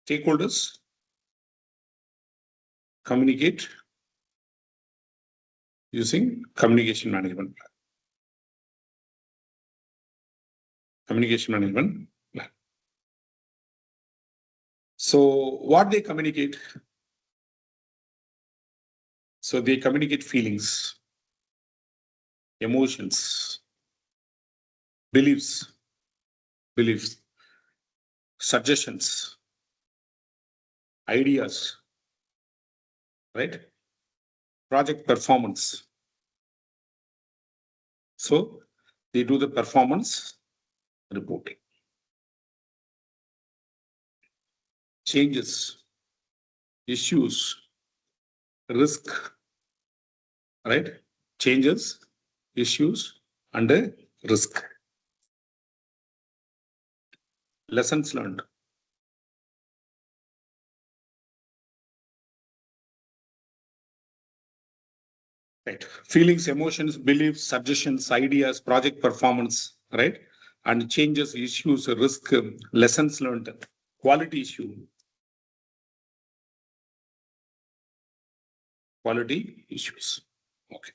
Stakeholders communicate using communication management plan. Communication management plan. So what they communicate? So they communicate feelings, emotions, beliefs, suggestions, ideas, right? Project performance. So they do the performance reporting. Changes, issues, risk, right? Changes, issues, and risk. Lessons learned. Right. Feelings, emotions, beliefs, suggestions, ideas, project performance, right? And changes, issues, risk, lessons learned, quality issue. Quality issues. Okay.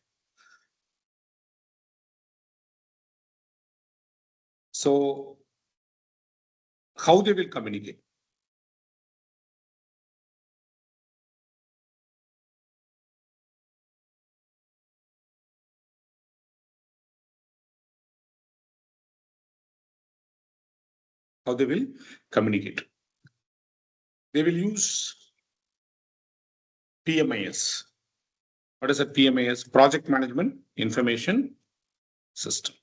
So how they will communicate? How they will communicate? They will use PMIS. What is a PMIS? Project Management Information System.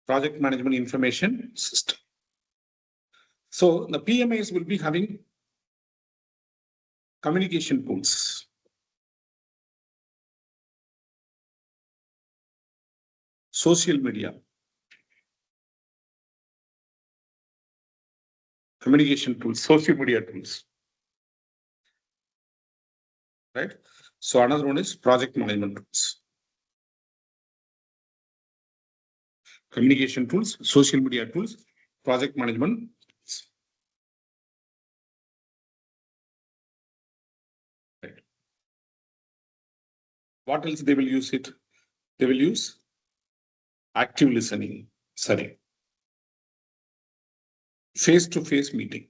Project Management Information System. So the PMIS will be having communication tools. Social media. Communication tools, social media tools. Right? So another one is project management tools. Communication tools, social media tools, project management. Right. What else they will use it? They will use active listening. Sorry. Face-to-face meeting.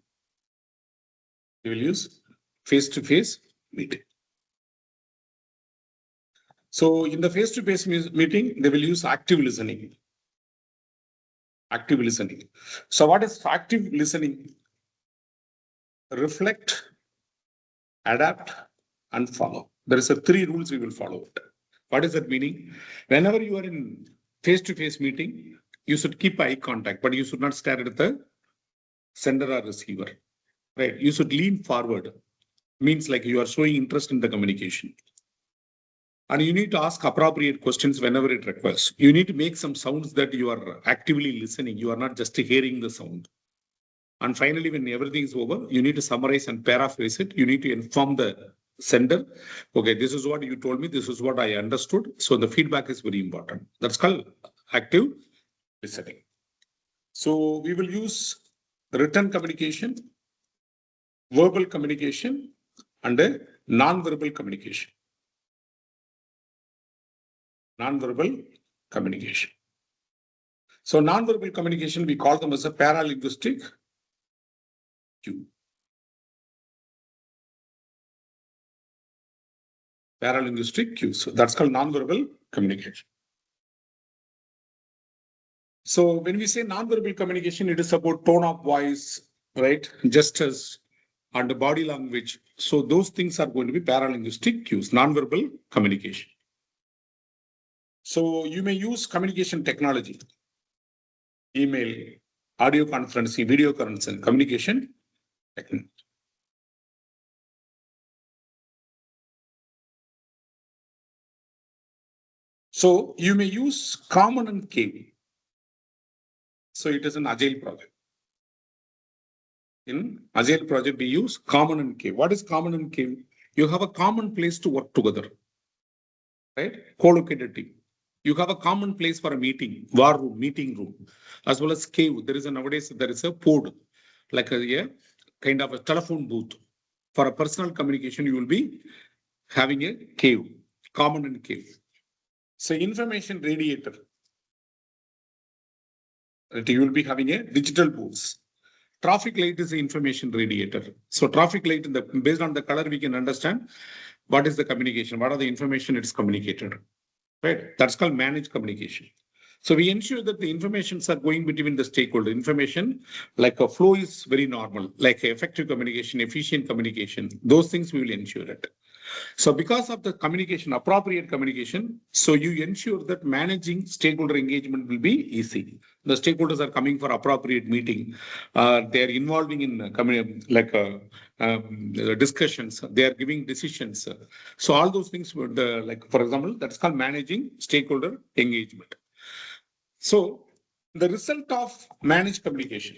They will use face-to-face meeting. So in the face-to-face meeting, they will use active listening. Active listening. So what is active listening? Reflect, adapt, and follow. There is 3 rules we will follow. What is that meaning? Whenever you are in face-to-face meeting, you should keep eye contact, but you should not stare at the sender or receiver. Right? You should lean forward. Means like you are showing interest in the communication. And you need to ask appropriate questions whenever it requires. You need to make some sounds that you are actively listening. You are not just hearing the sound. And finally, when everything is over, you need to summarize and paraphrase it. You need to inform the sender. Okay, this is what you told me. This is what I understood. So the feedback is very important. That's called active listening. So we will use written communication, verbal communication, and non-verbal communication. Non-verbal communication. So non-verbal communication, we call them as a paralinguistic cue. Paralinguistic cues. So that's called non-verbal communication. So when we say non-verbal communication, it is about tone of voice, right? Gestures and body language. So those things are going to be paralinguistic cues, non-verbal communication. So you may use communication technology, email, audio conferencing, video conferencing, communication technology. So you may use common and cave. So it is an agile project. In agile project, we use common and cave. What is common and cave? You have a common place to work together, right? Co-located team. You have a common place for a meeting, war room, meeting room, as well as cave. There is nowadays there is a pod, like a kind of a telephone booth. For a personal communication, you will be having a cave, common and cave. So information radiator. You will be having a digital booths. Traffic light is the information radiator. So traffic light, based on the color, we can understand what is the communication, what are the information it's communicated. Right? That's called managed communication. So we ensure that the informations are going between the stakeholder. Information, like a flow is very normal, like effective communication, efficient communication. Those things we will ensure it. So because of the communication, appropriate communication, so you ensure that managing stakeholder engagement will be easy. The stakeholders are coming for appropriate meeting. They are involving in discussions. They are giving decisions. So all those things would, like for example, that's called managing stakeholder engagement. So the result of managed communication.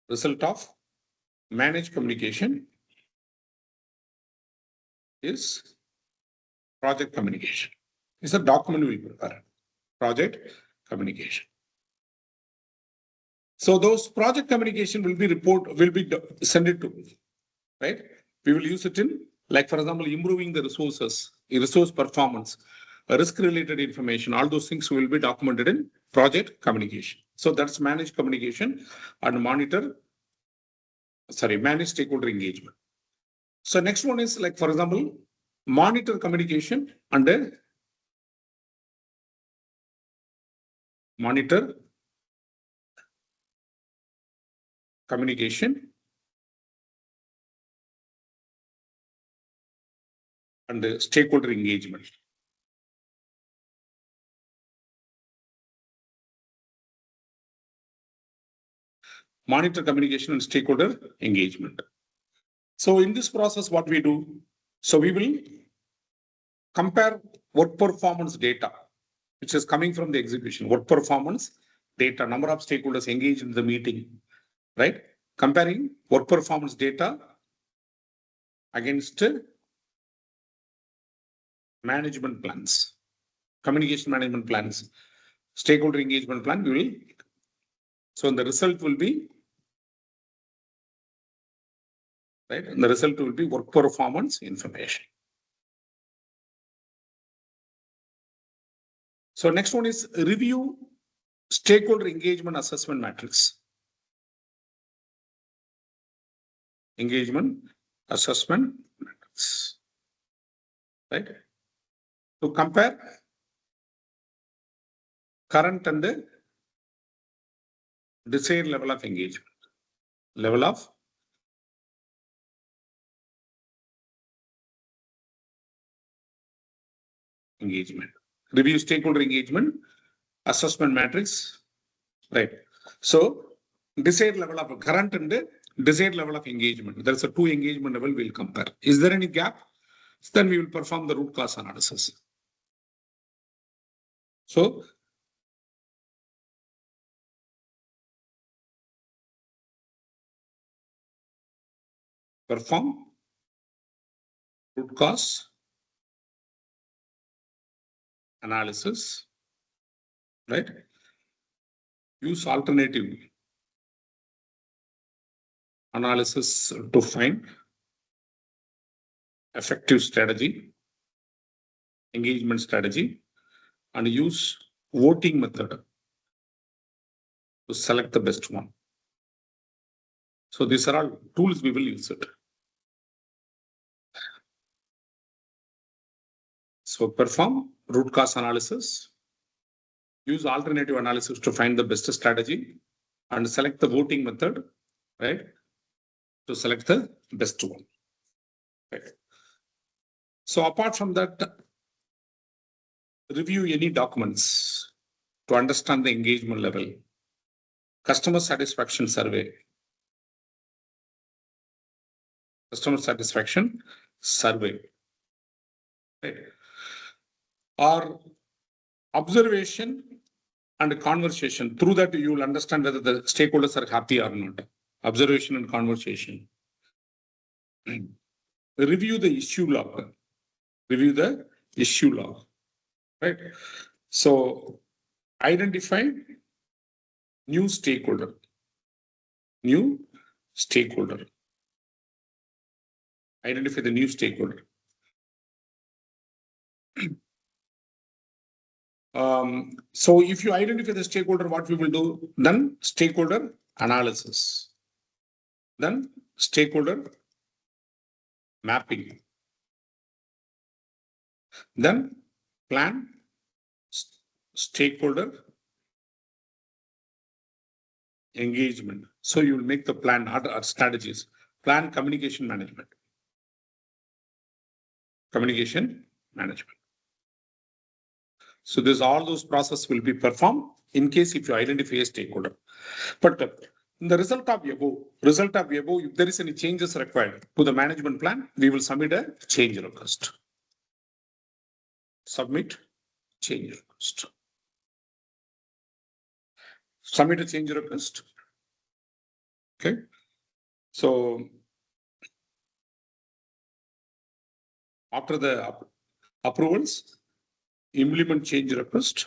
Result of managed communication is project communication. It's a document we prepare. Project communication. So those project communication will be sent it to, right? We will use it in, like for example, improving the resources, resource performance, risk related information, all those things will be documented in project communication. So that's managed communication and manage stakeholder engagement. So next one is like, for example, monitor communication and monitor communication and stakeholder engagement. Monitor communication and stakeholder engagement. So in this process, what we do, so we will compare work performance data, which is coming from the execution, work performance data, number of stakeholders engaged in the meeting, right? Comparing work performance data against management plans, communication management plans, stakeholder engagement plan, we will. So the result will be, right? And the result will be work performance information. So next one is review stakeholder engagement assessment matrix. Engagement assessment matrix, right? To compare current and desired level of engagement. Level of engagement. Review stakeholder engagement assessment matrix, right? So desired level of current and desired level of engagement. There's a two engagement level we'll compare. Is there any gap? Then we will perform the root cause analysis. So perform root cause analysis, right? use alternative analysis to find effective strategy, engagement strategy, and use voting method to select the best one. So these are all tools we will use it. So perform root cause analysis, use alternative analysis to find the best strategy, and select the voting method, right? To select the best one. Right. So apart from that, review any documents to understand the engagement level, customer satisfaction survey, right? Or observation and conversation. Through that, you will understand whether the stakeholders are happy or not. Observation and conversation. Review the issue log. Right? So identify new stakeholder. Identify the new stakeholder. So if you identify the stakeholder, what we will do? Then stakeholder analysis. Then stakeholder mapping. Then plan stakeholder engagement. So you will make the plan or strategies. Plan communication management. So this all those processes will be performed in case if you identify a stakeholder. But in the result of above, if there is any changes required to the management plan, we will submit a change request. Submit a change request. Okay. So after the approvals, implement change request.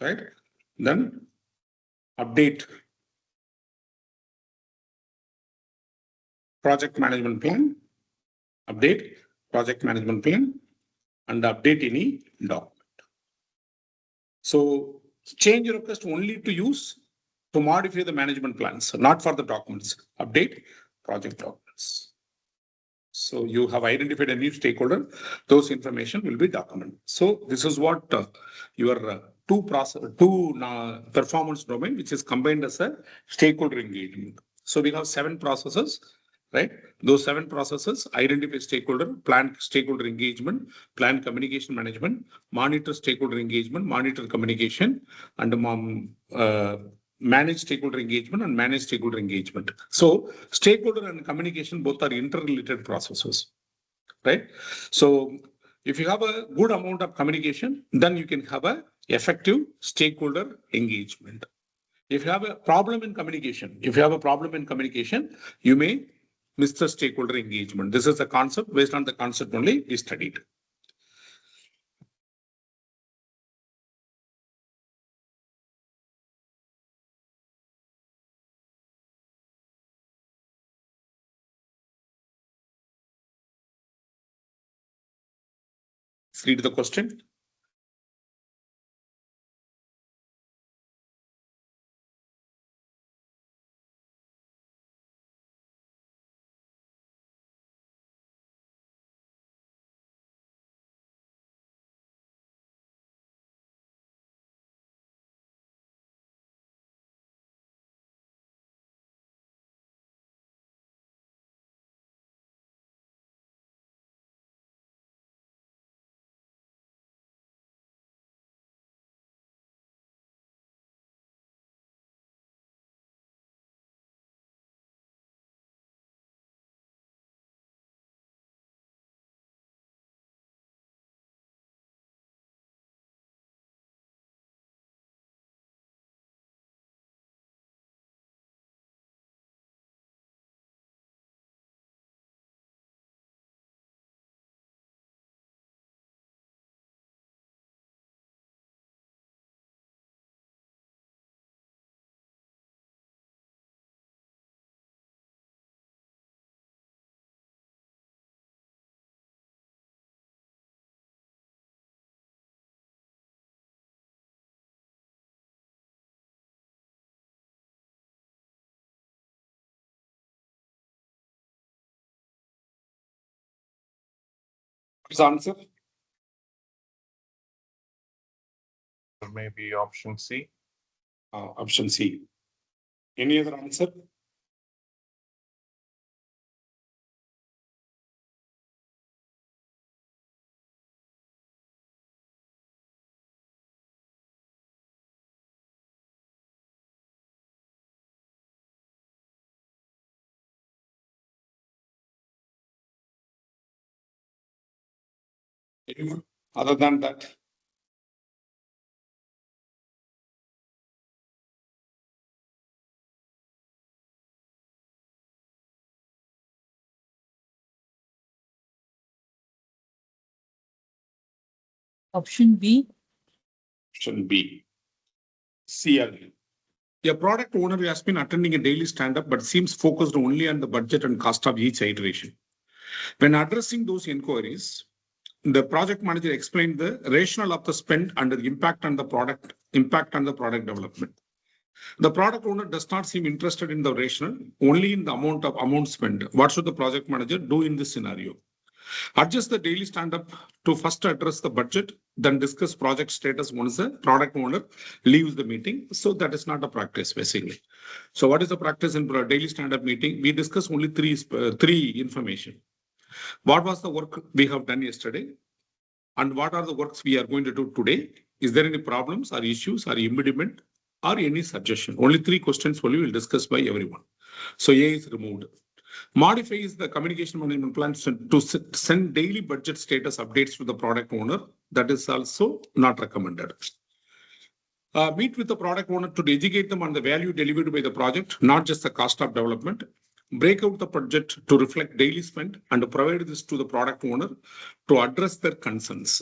Right? Then update project management plan, and update any document. So change request only to use to modify the management plans, not for the documents. Update project documents. So you have identified a new stakeholder, those information will be documented. So this is what your two performance domain, which is combined as a stakeholder engagement. So we have 7 processes, right? Those 7 processes: identify stakeholder, plan stakeholder engagement, plan communication management, monitor stakeholder engagement, monitor communication, and manage stakeholder engagement and manage stakeholder engagement. So stakeholder and communication both are interrelated processes, right? So if you have a good amount of communication, then you can have a effective stakeholder engagement. If you have a problem in communication, you may miss the stakeholder engagement. This is a concept. Based on the concept only we studied. Read the question. What's the answer? Maybe option C. Option C. Any other answer? Anyone other than that? Option B. Option B. CRD. A product owner has been attending a daily stand-up but seems focused only on the budget and cost of each iteration. When addressing those inquiries, the project manager explained the rationale of the spend and the impact on the product development. The product owner does not seem interested in the rationale, only in the amount spent. What should the project manager do in this scenario? Adjust the daily stand-up to first address the budget, then discuss project status once the product owner leaves the meeting. So that is not a practice, basically. So what is the practice in a daily stand-up meeting? We discuss only three information. What was the work we have done yesterday? And what are the works we are going to do today? Is there any problems or issues or impediment or any suggestion? Only three questions only will discuss by everyone. So A is removed. Modify is the communication management plan to send daily budget status updates to the product owner. That is also not recommended. Meet with the product owner to educate them on the value delivered by the project, not just the cost of development. Break out the budget to reflect daily spend and provide this to the product owner to address their concerns.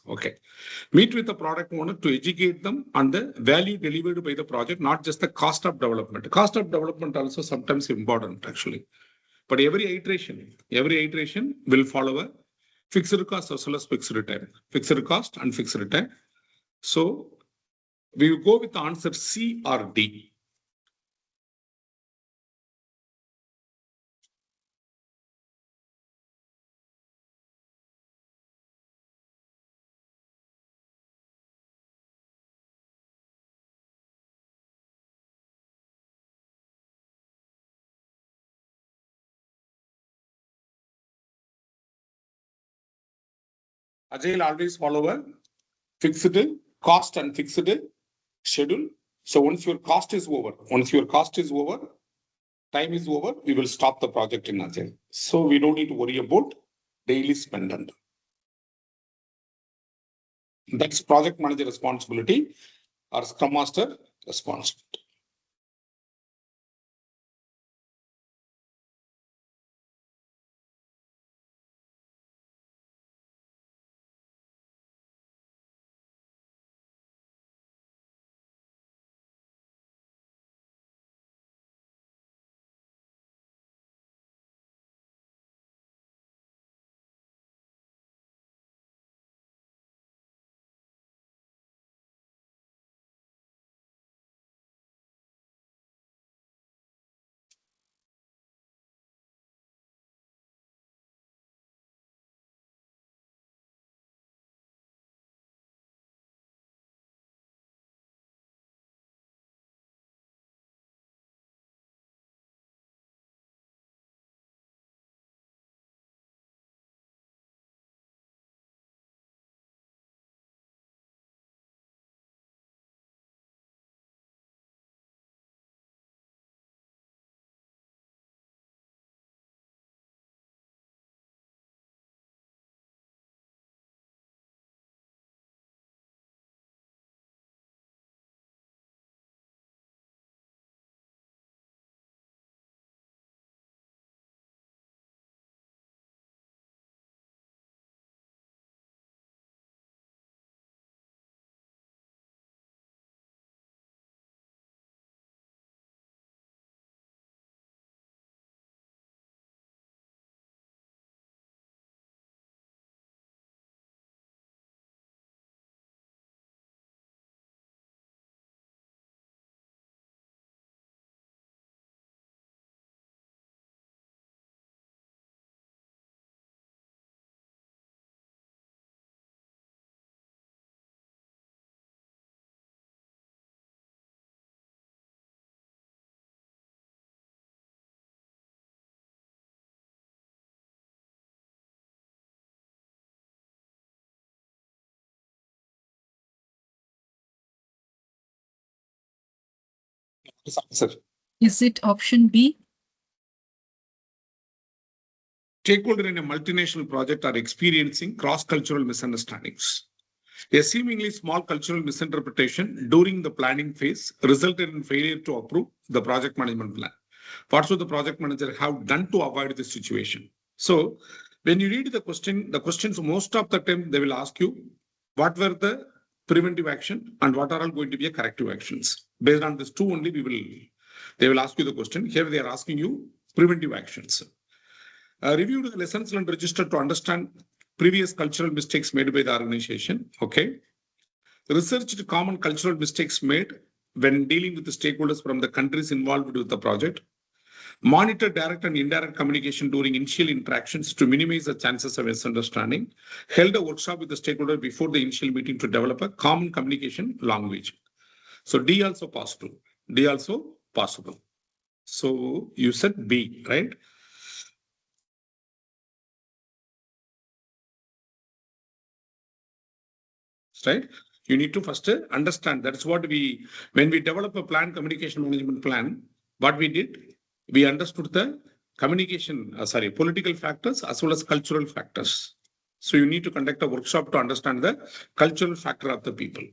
Okay. Meet with the product owner to educate them on the value delivered by the project, not just the cost of development. Cost of development also sometimes important, actually. But every iteration will follow a fixed cost as well as fixed time. Fixed cost and fixed time. So we will go with the answer C or D. Agile always follow a fixed cost and fixed schedule. So once your cost is over, time is over, we will stop the project in Agile. So we don't need to worry about daily spend. And that's project manager responsibility or Scrum Master responsibility. This answer. Is it option B? Stakeholder in a multinational project are experiencing cross-cultural misunderstandings. A seemingly small cultural misinterpretation during the planning phase resulted in failure to approve the project management plan. What should the project manager have done to avoid this situation? So when you read the questions most of the time they will ask you what were the preventive action and what are all going to be a corrective actions. Based on this two only they will ask you the question. Here they are asking you preventive actions. Review the lessons learned register to understand previous cultural mistakes made by the organization. Okay. Researched common cultural mistakes made when dealing with the stakeholders from the countries involved with the project. Monitor direct and indirect communication during initial interactions to minimize the chances of misunderstanding. Held a workshop with the stakeholder before the initial meeting to develop a common communication language. So D also possible. D also possible. So you said B, right? Right? You need to first understand. That's what when we develop a plan, communication management plan, what we did, we understood the political factors as well as cultural factors. So you need to conduct a workshop to understand the cultural factor of the people.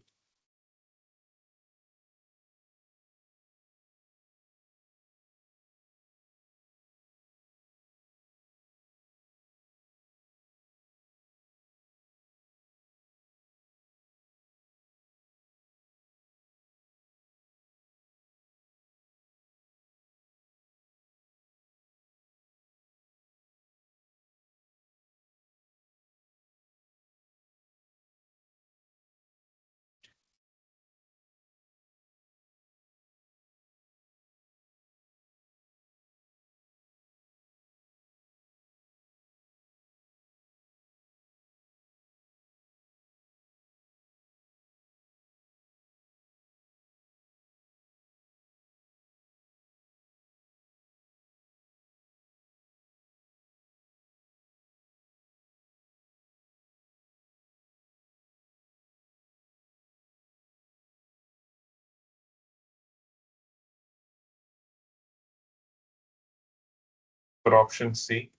For option C.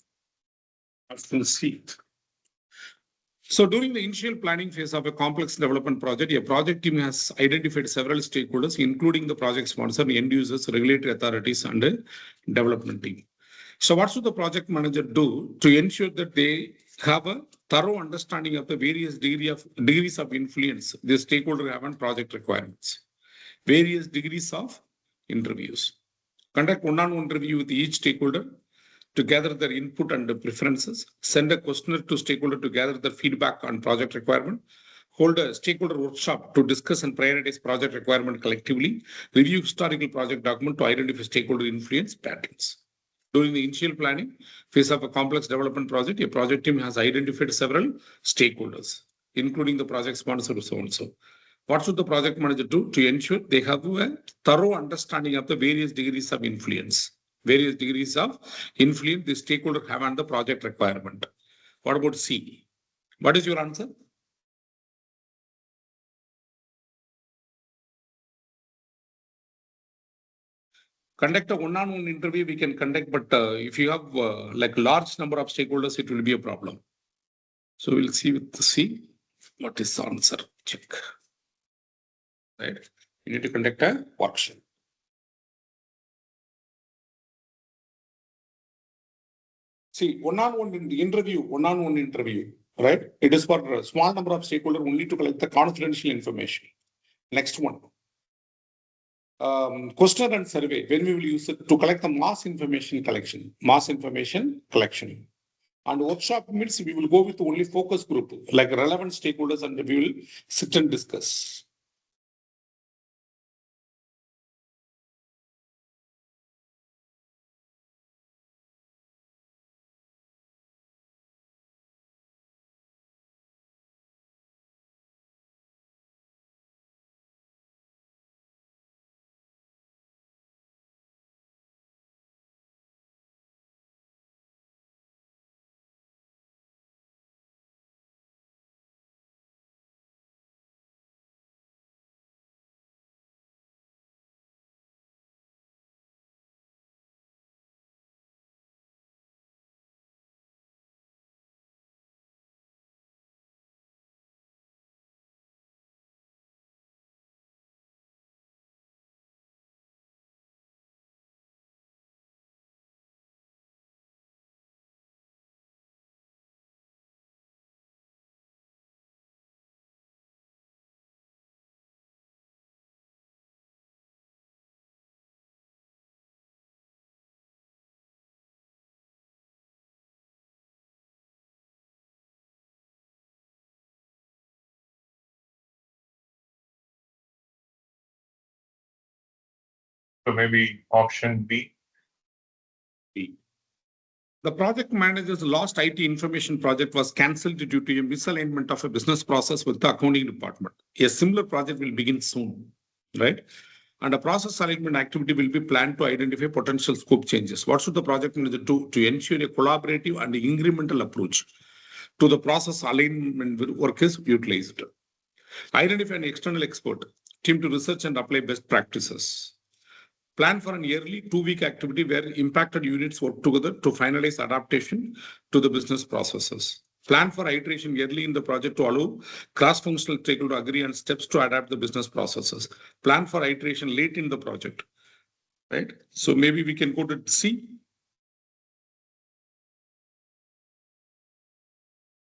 Option C. So during the initial planning phase of a complex development project, a project team has identified several stakeholders, including the project sponsor, end users, regulatory authorities, and a development team. So what should the project manager do to ensure that they have a thorough understanding of the various degrees of influence the stakeholder have on project requirements? Various degrees of interviews. Conduct one-on-one review with each stakeholder to gather their input and preferences, send a questionnaire to stakeholder to gather their feedback on project requirement, hold a stakeholder workshop to discuss and prioritize project requirement collectively, review historical project document to identify stakeholder influence patterns. During the initial planning phase of a complex development project, a project team has identified several stakeholders, including the project sponsor so-and-so. What should the project manager do to ensure they have a thorough understanding of the various degrees of influence? Various degrees of influence the stakeholder have on the project requirement. What about C? What is your answer? Conduct a one-on-one interview we can conduct, but if you have like large number of stakeholders, it will be a problem. So we'll see with the C. What is the answer? Check. Right. You need to conduct a workshop. See, one-on-one interview, right? It is for a small number of stakeholders only to collect the confidential information. Next one. Questionnaire and survey, when we will use it to collect the mass information collection. And workshop means we will go with only focus group, like relevant stakeholders, and we will sit and discuss. So maybe option B. The project manager's last IT information project was cancelled due to a misalignment of a business process with the accounting department. A similar project will begin soon, right? And a process alignment activity will be planned to identify potential scope changes. What should the project manager do to ensure a collaborative and incremental approach to the process alignment work is utilized? Identify an external expert team to research and apply best practices. Plan for an yearly 2-week activity where impacted units work together to finalize adaptation to the business processes. Plan for iteration yearly in the project to allow cross-functional stakeholders to agree on steps to adapt the business processes. Plan for iteration late in the project, right? So maybe we can go to C.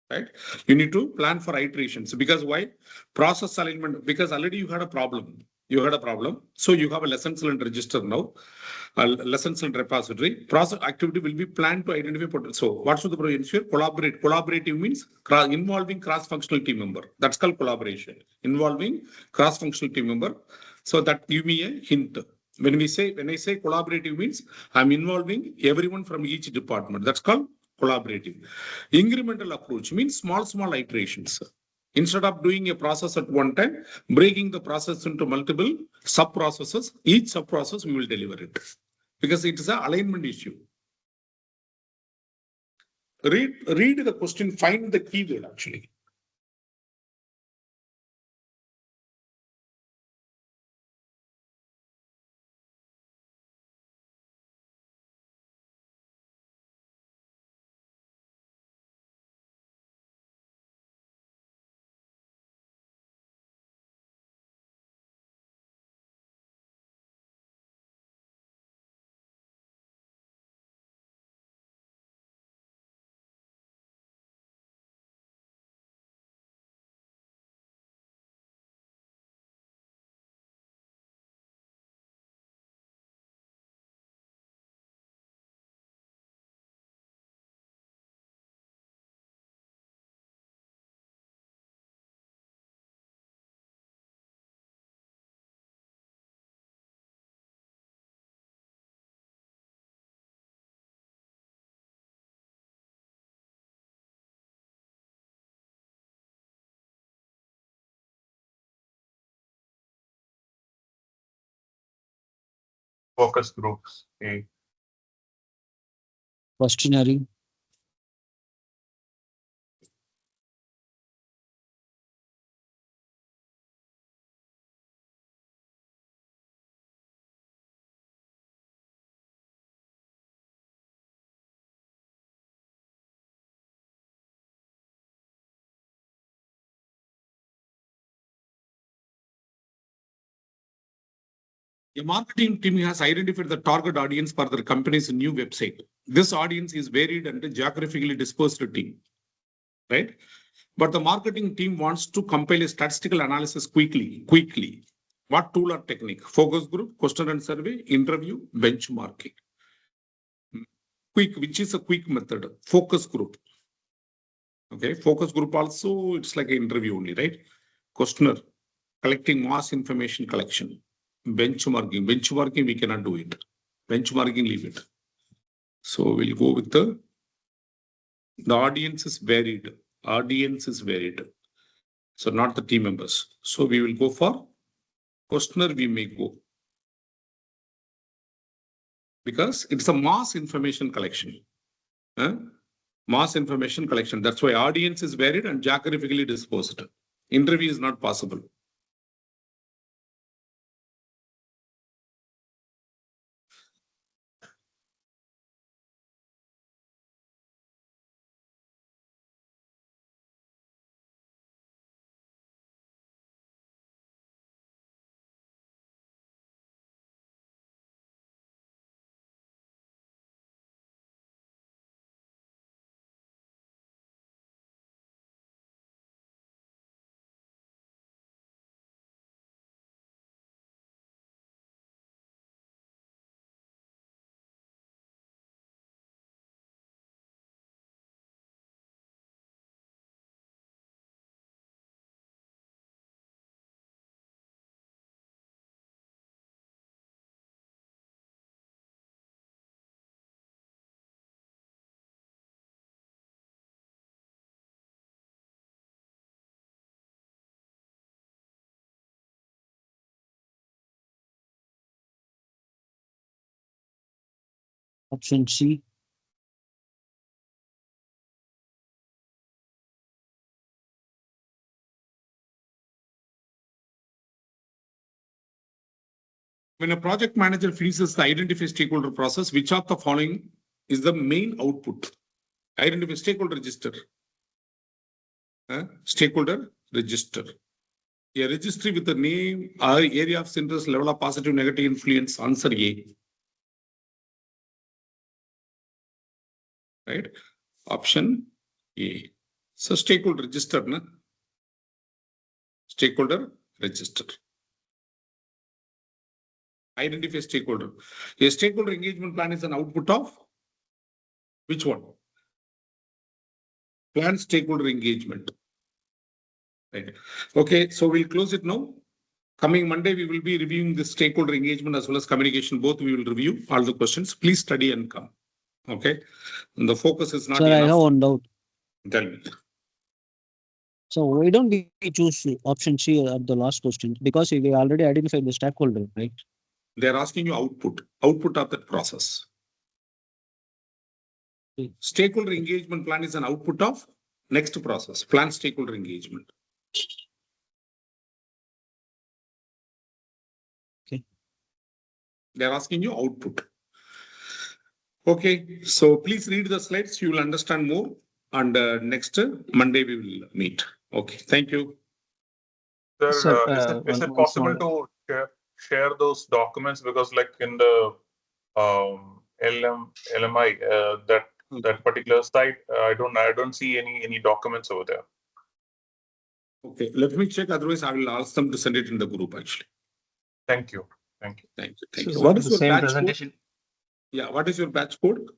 Right? You need to plan for iterations because why? Process alignment, because already you had a problem. So you have a lessons learned register now, a lessons learned repository. Process activity will be planned to identify potential. So what should the project ensure? Collaborate. Collaborative means involving cross-functional team member. That's called collaboration. Involving cross-functional team member. So that give me a hint. When I say collaborative means I'm involving everyone from each department. That's called collaborative. Incremental approach means small iterations. Instead of doing a process at one time, breaking the process into multiple sub-processes, each sub-process we will deliver it. Because it is an alignment issue. Read the question, find the keyword actually. Focus groups. A. Questionnaire. A marketing team has identified the target audience for their company's new website. This audience is varied and geographically dispersed team, right? But the marketing team wants to compile a statistical analysis quickly. What tool or technique? Focus group, question and survey, interview, benchmarking. Quick, which is a quick method? Focus group. Okay, focus group also, it's like an interview only, right? Questionnaire, collecting mass information collection. Benchmarking, we cannot do it. Benchmarking, leave it. So we'll go with the audience is varied. So not the team members. So we will go for questionnaire, we may go. Because it's a mass information collection. Mass information collection. That's why audience is varied and geographically dispersed. Interview is not possible. Option C. When a project manager finishes the identify stakeholder process, which of the following is the main output? Identify stakeholder register. Stakeholder register. A registry with the name or area of interest, level of positive, negative influence. Answer A. Right? Option A. So stakeholder register. Na? Stakeholder register. Identify stakeholder. A stakeholder engagement plan is an output of which one? Plan stakeholder engagement. Right. Okay, so we'll close it now. Coming Monday, we will be reviewing the stakeholder engagement as well as communication. Both we will review all the questions. Please study and come. Okay. And the focus is not Sir, I have enough. one doubt. Tell me. So why don't we choose option C at the last question? Because we already identified the stakeholder, right? They're asking you output of that process. Okay. Stakeholder engagement plan is an output of next process, plan stakeholder engagement. Okay. They're asking you output. Okay, so please read the slides. You will understand more. And next Monday we will meet. Okay, thank you. Sir, Sir, is it one possible small- to share those documents? Because like in the LMI, that particular site, I don't see any documents over there. Okay, let me check. Otherwise, I will ask them to send it in the group actually. Thank you. Thank you. Thank you. Thank you. So What is the your same batch code? presentation? Yeah, what is your batch code?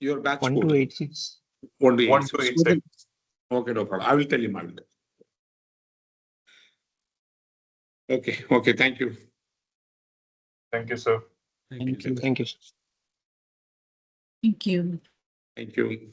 Your batch code. 1286. 1286. 1286. Okay, no problem. I will tell him. I will tell him. Okay, okay, thank you. Thank you, sir. Thank you. Thank you. Thank you. Thank you.